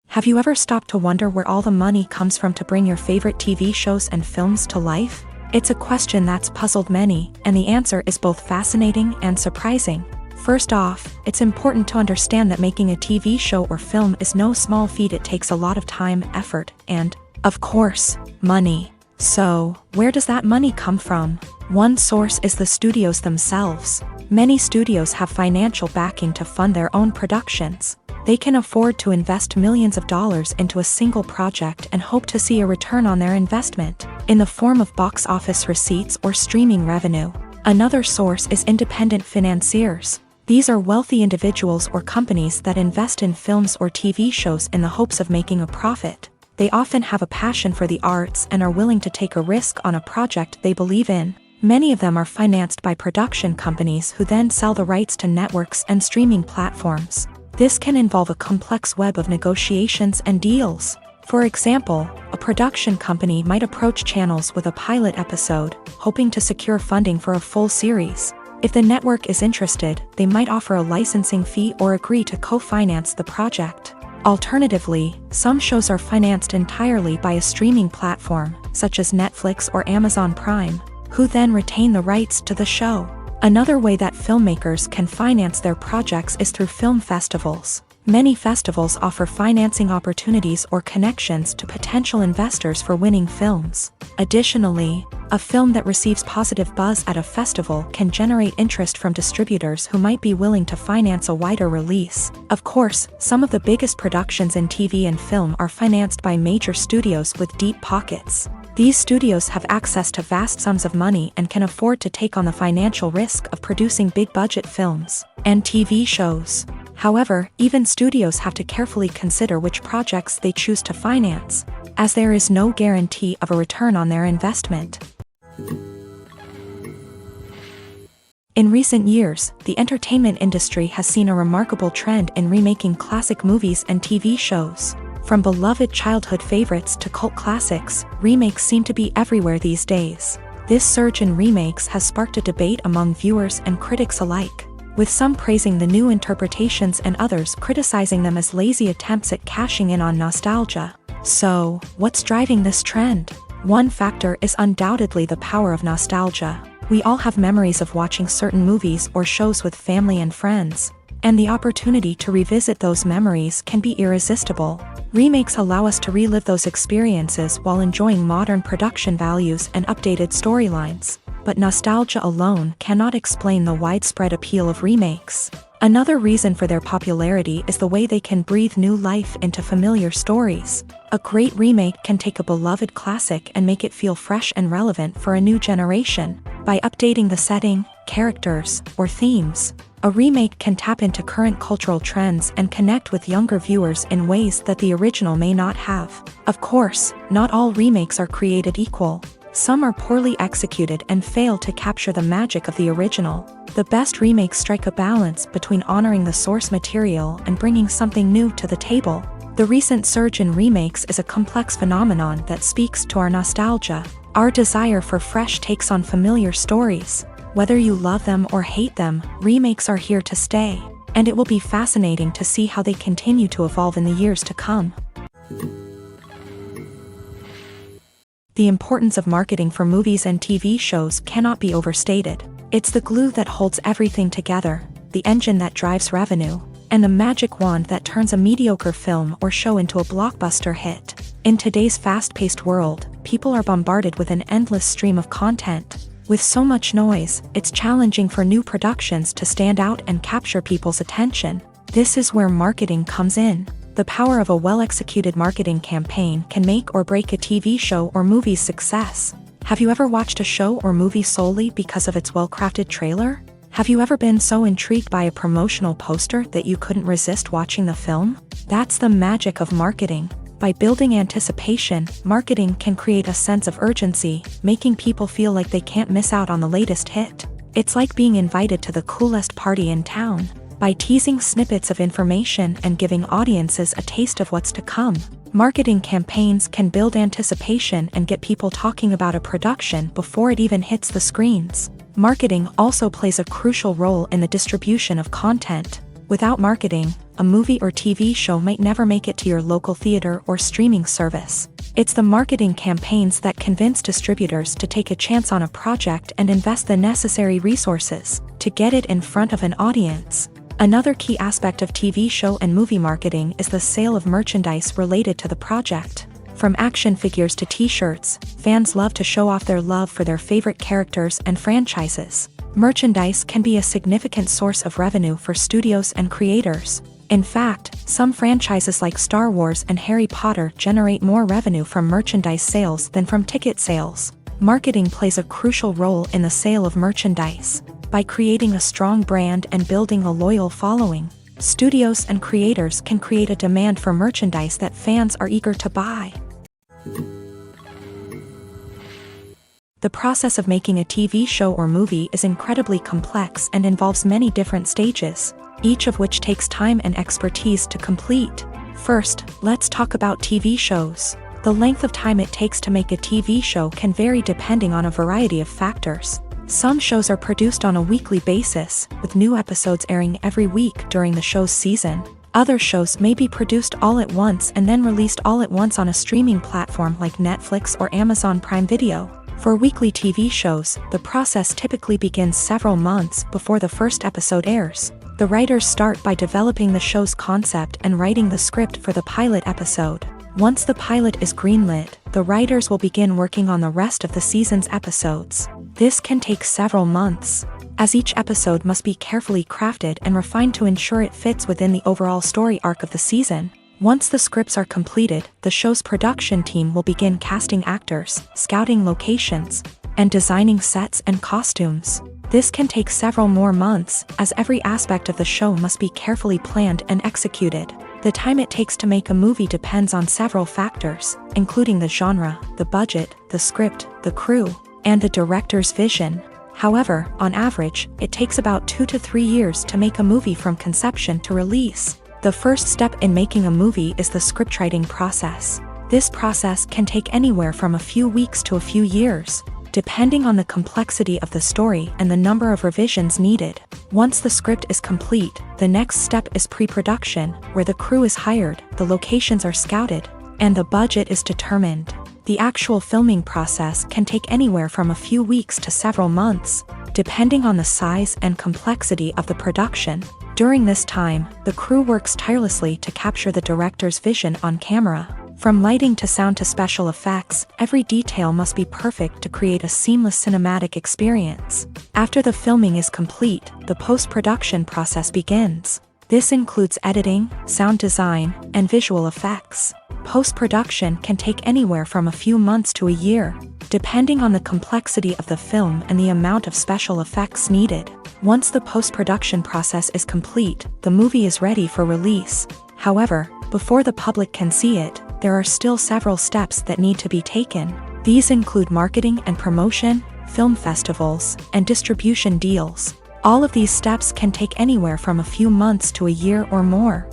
Have you ever stopped to wonder where all the money comes from to bring your favorite TV shows and films to life? It's a question that's puzzled many, and the answer is both fascinating and surprising. First off, it's important to understand that making a TV show or film is no small feat. It takes a lot of time, effort, and, of course, money. So, where does that money come from? One source is the studios themselves. Many studios have financial backing to fund their own productions. They can afford to invest millions of dollars into a single project and hope to see a return on their investment, in the form of box office receipts or streaming revenue. Another source is independent financiers. These are wealthy individuals or companies that invest in films or TV shows in the hopes of making a profit. They often have a passion for the arts and are willing to take a risk on a project they believe in. Many of them are financed by production companies who then sell the rights to networks and streaming platforms. This can involve a complex web of negotiations and deals. For example, a production company might approach channels with a pilot episode, hoping to secure funding for a full series. If the network is interested, they might offer a licensing fee or agree to co-finance the project. Alternatively, some shows are financed entirely by a streaming platform, such as Netflix or Amazon Prime, who then retain the rights to the show. Another way that filmmakers can finance their projects is through film festivals. Many festivals offer financing opportunities or connections to potential investors for winning films. Additionally, a film that receives positive buzz at a festival can generate interest from distributors who might be willing to finance a wider release. Of course, some of the biggest productions in TV and film are financed by major studios with deep pockets. These studios have access to vast sums of money and can afford to take on the financial risk of producing big-budget films and TV shows. However, even studios have to carefully consider which projects they choose to finance, as there is no guarantee of a return on their investment. In recent years, the entertainment industry has seen a remarkable trend in remaking classic movies and TV shows. From beloved childhood favorites to cult classics, remakes seem to be everywhere these days. This surge in remakes has sparked a debate among viewers and critics alike, with some praising the new interpretations and others criticizing them as lazy attempts at cashing in on nostalgia. So, what's driving this trend? One factor is undoubtedly the power of nostalgia. We all have memories of watching certain movies or shows with family and friends, and the opportunity to revisit those memories can be irresistible. Remakes allow us to relive those experiences while enjoying modern production values and updated storylines. But nostalgia alone cannot explain the widespread appeal of remakes. Another reason for their popularity is the way they can breathe new life into familiar stories. A great remake can take a beloved classic and make it feel fresh and relevant for a new generation. By updating the setting, characters, or themes, a remake can tap into current cultural trends and connect with younger viewers in ways that the original may not have. Of course, not all remakes are created equal. Some are poorly executed and fail to capture the magic of the original. The best remakes strike a balance between honoring the source material and bringing something new to the table. The recent surge in remakes is a complex phenomenon that speaks to our nostalgia, our desire for fresh takes on familiar stories. Whether you love them or hate them, remakes are here to stay, and it will be fascinating to see how they continue to evolve in the years to come. The importance of marketing for movies and TV shows cannot be overstated. It's the glue that holds everything together, the engine that drives revenue, and the magic wand that turns a mediocre film or show into a blockbuster hit. In today's fast-paced world, people are bombarded with an endless stream of content. With so much noise, it's challenging for new productions to stand out and capture people's attention. This is where marketing comes in. The power of a well-executed marketing campaign can make or break a TV show or movie's success. Have you ever watched a show or movie solely because of its well-crafted trailer? Have you ever been so intrigued by a promotional poster that you couldn't resist watching the film? That's the magic of marketing. By building anticipation, marketing can create a sense of urgency, making people feel like they can't miss out on the latest hit. It's like being invited to the coolest party in town. By teasing snippets of information and giving audiences a taste of what's to come, marketing campaigns can build anticipation and get people talking about a production before it even hits the screens. Marketing also plays a crucial role in the distribution of content. Without marketing, a movie or TV show might never make it to your local theater or streaming service. It's the marketing campaigns that convince distributors to take a chance on a project and invest the necessary resources to get it in front of an audience. Another key aspect of TV show and movie marketing is the sale of merchandise related to the project. From action figures to t-shirts, fans love to show off their love for their favorite characters and franchises. Merchandise can be a significant source of revenue for studios and creators. In fact, some franchises like Star Wars and Harry Potter generate more revenue from merchandise sales than from ticket sales. Marketing plays a crucial role in the sale of merchandise. By creating a strong brand and building a loyal following, studios and creators can create a demand for merchandise that fans are eager to buy. The process of making a TV show or movie is incredibly complex and involves many different stages, each of which takes time and expertise to complete. First, let's talk about TV shows. The length of time it takes to make a TV show can vary depending on a variety of factors. Some shows are produced on a weekly basis, with new episodes airing every week during the show's season. Other shows may be produced all at once and then released all at once on a streaming platform like Netflix or Amazon Prime Video. For weekly TV shows, the process typically begins several months before the first episode airs. The writers start by developing the show's concept and writing the script for the pilot episode. Once the pilot is greenlit, the writers will begin working on the rest of the season's episodes. This can take several months, as each episode must be carefully crafted and refined to ensure it fits within the overall story arc of the season. Once the scripts are completed, the show's production team will begin casting actors, scouting locations, and designing sets and costumes. This can take several more months, as every aspect of the show must be carefully planned and executed. The time it takes to make a movie depends on several factors, including the genre, the budget, the script, the crew, and the director's vision. However, on average, it takes about 2 to 3 years to make a movie from conception to release. The first step in making a movie is the scriptwriting process. This process can take anywhere from a few weeks to a few years, depending on the complexity of the story and the number of revisions needed. Once the script is complete, the next step is pre-production, where the crew is hired, the locations are scouted, and the budget is determined. The actual filming process can take anywhere from a few weeks to several months, depending on the size and complexity of the production. During this time, the crew works tirelessly to capture the director's vision on camera. From lighting to sound to special effects, every detail must be perfect to create a seamless cinematic experience. After the filming is complete, the post-production process begins. This includes editing, sound design, and visual effects. Post-production can take anywhere from a few months to a year, depending on the complexity of the film and the amount of special effects needed. Once the post-production process is complete, the movie is ready for release. However, before the public can see it, there are still several steps that need to be taken. These include marketing and promotion, film festivals, and distribution deals. All of these steps can take anywhere from a few months to a year or more.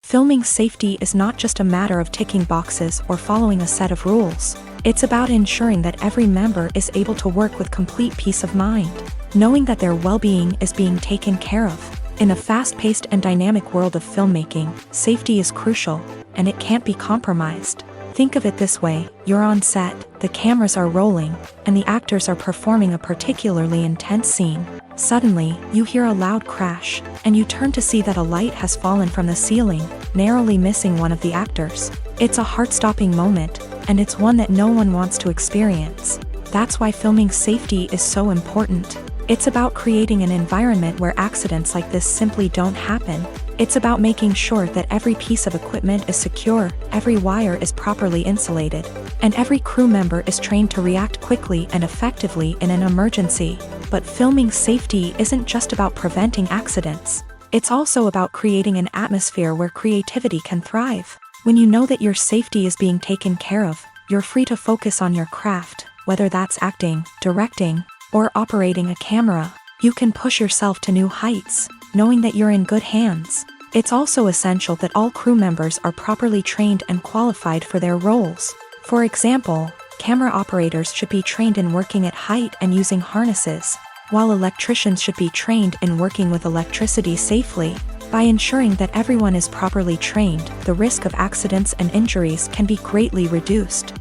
Filming safety is not just a matter of ticking boxes or following a set of rules. It's about ensuring that every member is able to work with complete peace of mind, knowing that their well-being is being taken care of. In a fast-paced and dynamic world of filmmaking, safety is crucial, and it can't be compromised. Think of it this way: you're on set, the cameras are rolling, and the actors are performing a particularly intense scene. Suddenly, you hear a loud crash, and you turn to see that a light has fallen from the ceiling, narrowly missing one of the actors. It's a heart-stopping moment, and it's one that no one wants to experience. That's why filming safety is so important. It's about creating an environment where accidents like this simply don't happen. It's about making sure that every piece of equipment is secure, every wire is properly insulated, and every crew member is trained to react quickly and effectively in an emergency. But filming safety isn't just about preventing accidents. It's also about creating an atmosphere where creativity can thrive. When you know that your safety is being taken care of, you're free to focus on your craft, whether that's acting, directing, or operating a camera. You can push yourself to new heights, knowing that you're in good hands. It's also essential that all crew members are properly trained and qualified for their roles. For example, camera operators should be trained in working at height and using harnesses, while electricians should be trained in working with electricity safely. By ensuring that everyone is properly trained, the risk of accidents and injuries can be greatly reduced.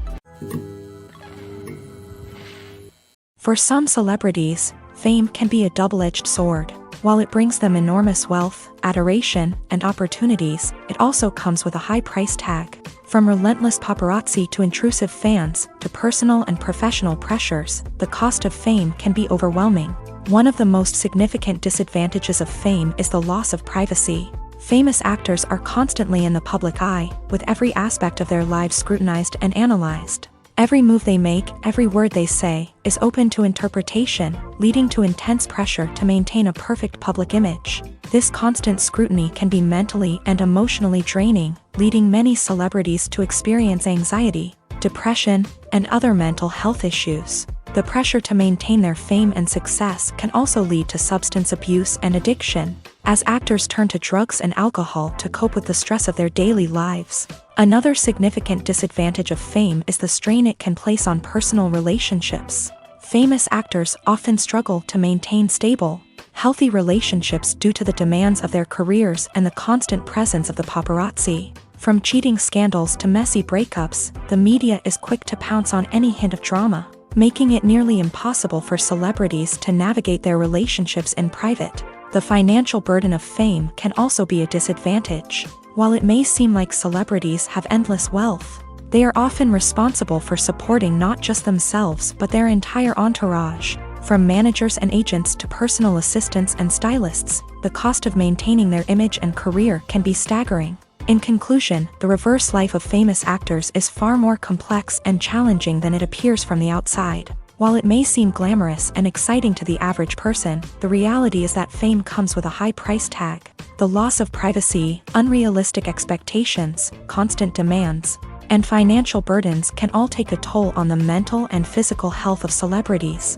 For some celebrities, fame can be a double-edged sword. While it brings them enormous wealth, adoration, and opportunities, it also comes with a high price tag. From relentless paparazzi to intrusive fans, to personal and professional pressures, the cost of fame can be overwhelming. One of the most significant disadvantages of fame is the loss of privacy. Famous actors are constantly in the public eye, with every aspect of their lives scrutinized and analyzed. Every move they make, every word they say, is open to interpretation, leading to intense pressure to maintain a perfect public image. This constant scrutiny can be mentally and emotionally draining, leading many celebrities to experience anxiety, depression, and other mental health issues. The pressure to maintain their fame and success can also lead to substance abuse and addiction, as actors turn to drugs and alcohol to cope with the stress of their daily lives. Another significant disadvantage of fame is the strain it can place on personal relationships. Famous actors often struggle to maintain stable, healthy relationships due to the demands of their careers and the constant presence of the paparazzi. From cheating scandals to messy breakups, the media is quick to pounce on any hint of drama, making it nearly impossible for celebrities to navigate their relationships in private. The financial burden of fame can also be a disadvantage. While it may seem like celebrities have endless wealth, they are often responsible for supporting not just themselves but their entire entourage. From managers and agents to personal assistants and stylists, the cost of maintaining their image and career can be staggering. In conclusion, the reverse life of famous actors is far more complex and challenging than it appears from the outside. While it may seem glamorous and exciting to the average person, the reality is that fame comes with a high price tag. The loss of privacy, unrealistic expectations, constant demands, and financial burdens can all take a toll on the mental and physical health of celebrities.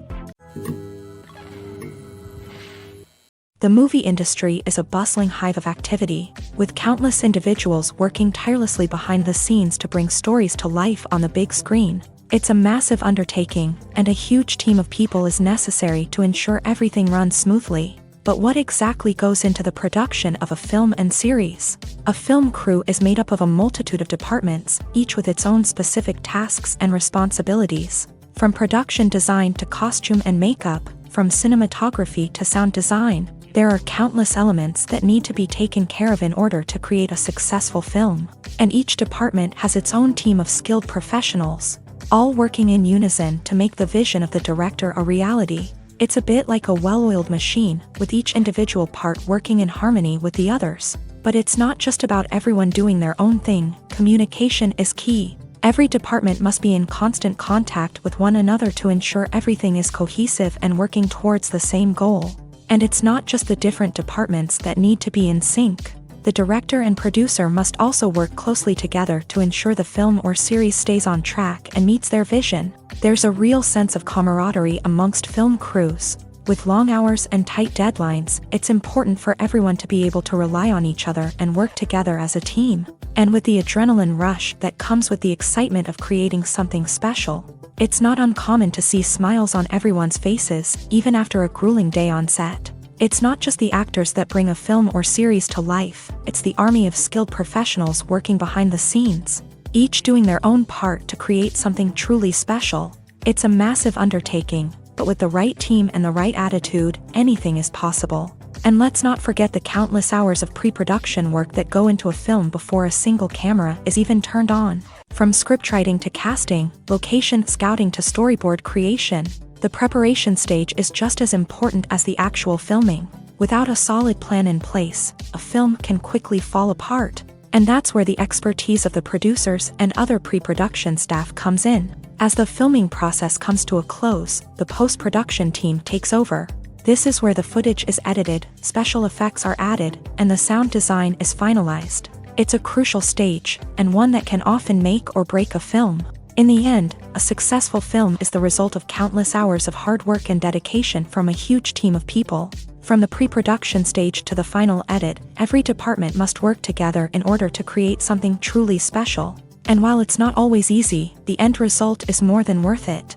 The movie industry is a bustling hive of activity, with countless individuals working tirelessly behind the scenes to bring stories to life on the big screen. It's a massive undertaking, and a huge team of people is necessary to ensure everything runs smoothly. But what exactly goes into the production of a film and series? A film crew is made up of a multitude of departments, each with its own specific tasks and responsibilities. From production design to costume and makeup, from cinematography to sound design, There are countless elements that need to be taken care of in order to create a successful film, and each department has its own team of skilled professionals, all working in unison to make the vision of the director a reality. It's a bit like a well-oiled machine, with each individual part working in harmony with the others. But it's not just about everyone doing their own thing. Communication is key. Every department must be in constant contact with one another to ensure everything is cohesive and working towards the same goal. And it's not just the different departments that need to be in sync. The director and producer must also work closely together to ensure the film or series stays on track and meets their vision. There's a real sense of camaraderie amongst film crews. With long hours and tight deadlines, it's important for everyone to be able to rely on each other and work together as a team. And with the adrenaline rush that comes with the excitement of creating something special, it's not uncommon to see smiles on everyone's faces, even after a grueling day on set. It's not just the actors that bring a film or series to life, it's the army of skilled professionals working behind the scenes, each doing their own part to create something truly special. It's a massive undertaking, but with the right team and the right attitude, anything is possible. And let's not forget the countless hours of pre-production work that go into a film before a single camera is even turned on. From scriptwriting to casting, location scouting to storyboard creation, the preparation stage is just as important as the actual filming. Without a solid plan in place, a film can quickly fall apart. And that's where the expertise of the producers and other pre-production staff comes in. As the filming process comes to a close, the post-production team takes over. This is where the footage is edited, special effects are added, and the sound design is finalized. It's a crucial stage, and one that can often make or break a film. In the end, a successful film is the result of countless hours of hard work and dedication from a huge team of people. From the pre-production stage to the final edit, every department must work together in order to create something truly special. And while it's not always easy, the end result is more than worth it.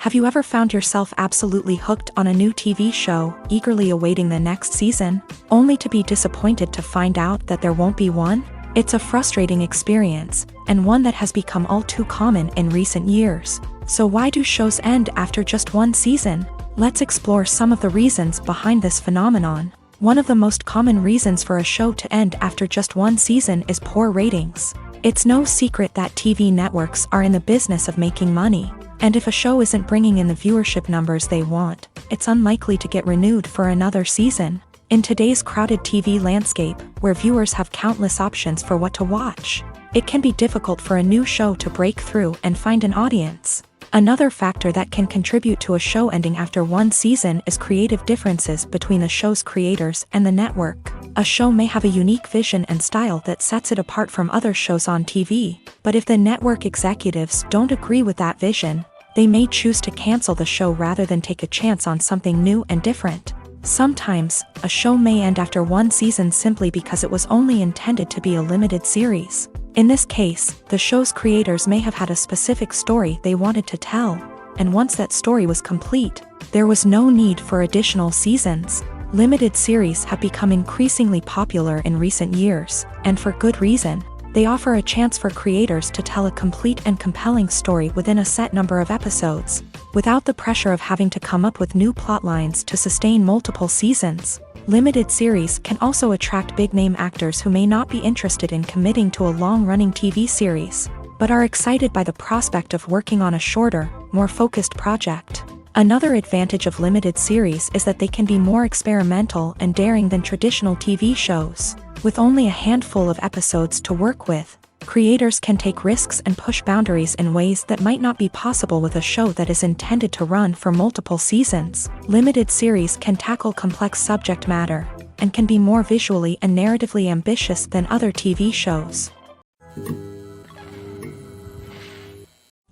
Have you ever found yourself absolutely hooked on a new TV show, eagerly awaiting the next season, only to be disappointed to find out that there won't be one? It's a frustrating experience, and one that has become all too common in recent years. So why do shows end after just one season? Let's explore some of the reasons behind this phenomenon. One of the most common reasons for a show to end after just one season is poor ratings. It's no secret that TV networks are in the business of making money. And if a show isn't bringing in the viewership numbers they want, it's unlikely to get renewed for another season. In today's crowded TV landscape, where viewers have countless options for what to watch, it can be difficult for a new show to break through and find an audience. Another factor that can contribute to a show ending after one season is creative differences between the show's creators and the network. A show may have a unique vision and style that sets it apart from other shows on TV, but if the network executives don't agree with that vision, they may choose to cancel the show rather than take a chance on something new and different. Sometimes, a show may end after one season simply because it was only intended to be a limited series. In this case, the show's creators may have had a specific story they wanted to tell, and once that story was complete, there was no need for additional seasons. Limited series have become increasingly popular in recent years, and for good reason. They offer a chance for creators to tell a complete and compelling story within a set number of episodes, without the pressure of having to come up with new plot lines to sustain multiple seasons. Limited series can also attract big-name actors who may not be interested in committing to a long-running TV series, but are excited by the prospect of working on a shorter, more focused project. Another advantage of limited series is that they can be more experimental and daring than traditional TV shows. With only a handful of episodes to work with, creators can take risks and push boundaries in ways that might not be possible with a show that is intended to run for multiple seasons. Limited series can tackle complex subject matter, and can be more visually and narratively ambitious than other TV shows.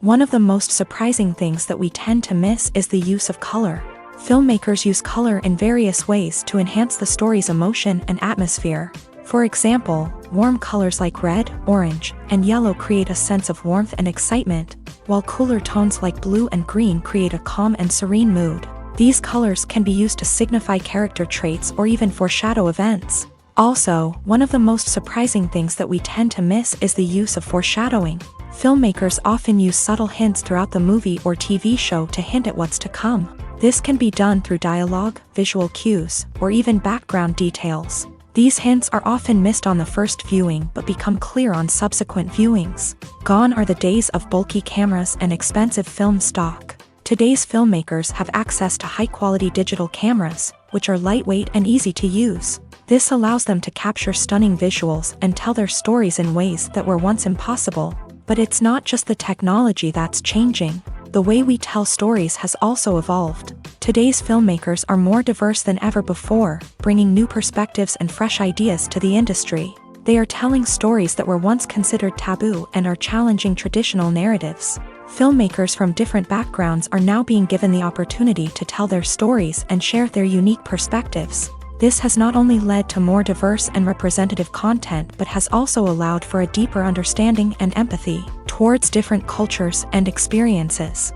One of the most surprising things that we tend to miss is the use of color. Filmmakers use color in various ways to enhance the story's emotion and atmosphere. For example, warm colors like red, orange, and yellow create a sense of warmth and excitement, while cooler tones like blue and green create a calm and serene mood. These colors can be used to signify character traits or even foreshadow events. Also, one of the most surprising things that we tend to miss is the use of foreshadowing. Filmmakers often use subtle hints throughout the movie or TV show to hint at what's to come. This can be done through dialogue, visual cues, or even background details. These hints are often missed on the first viewing but become clear on subsequent viewings. Gone are the days of bulky cameras and expensive film stock. Today's filmmakers have access to high-quality digital cameras, which are lightweight and easy to use. This allows them to capture stunning visuals and tell their stories in ways that were once impossible. But it's not just the technology that's changing. The way we tell stories has also evolved. Today's filmmakers are more diverse than ever before, bringing new perspectives and fresh ideas to the industry. They are telling stories that were once considered taboo and are challenging traditional narratives. Filmmakers from different backgrounds are now being given the opportunity to tell their stories and share their unique perspectives. This has not only led to more diverse and representative content but has also allowed for a deeper understanding and empathy towards different cultures and experiences.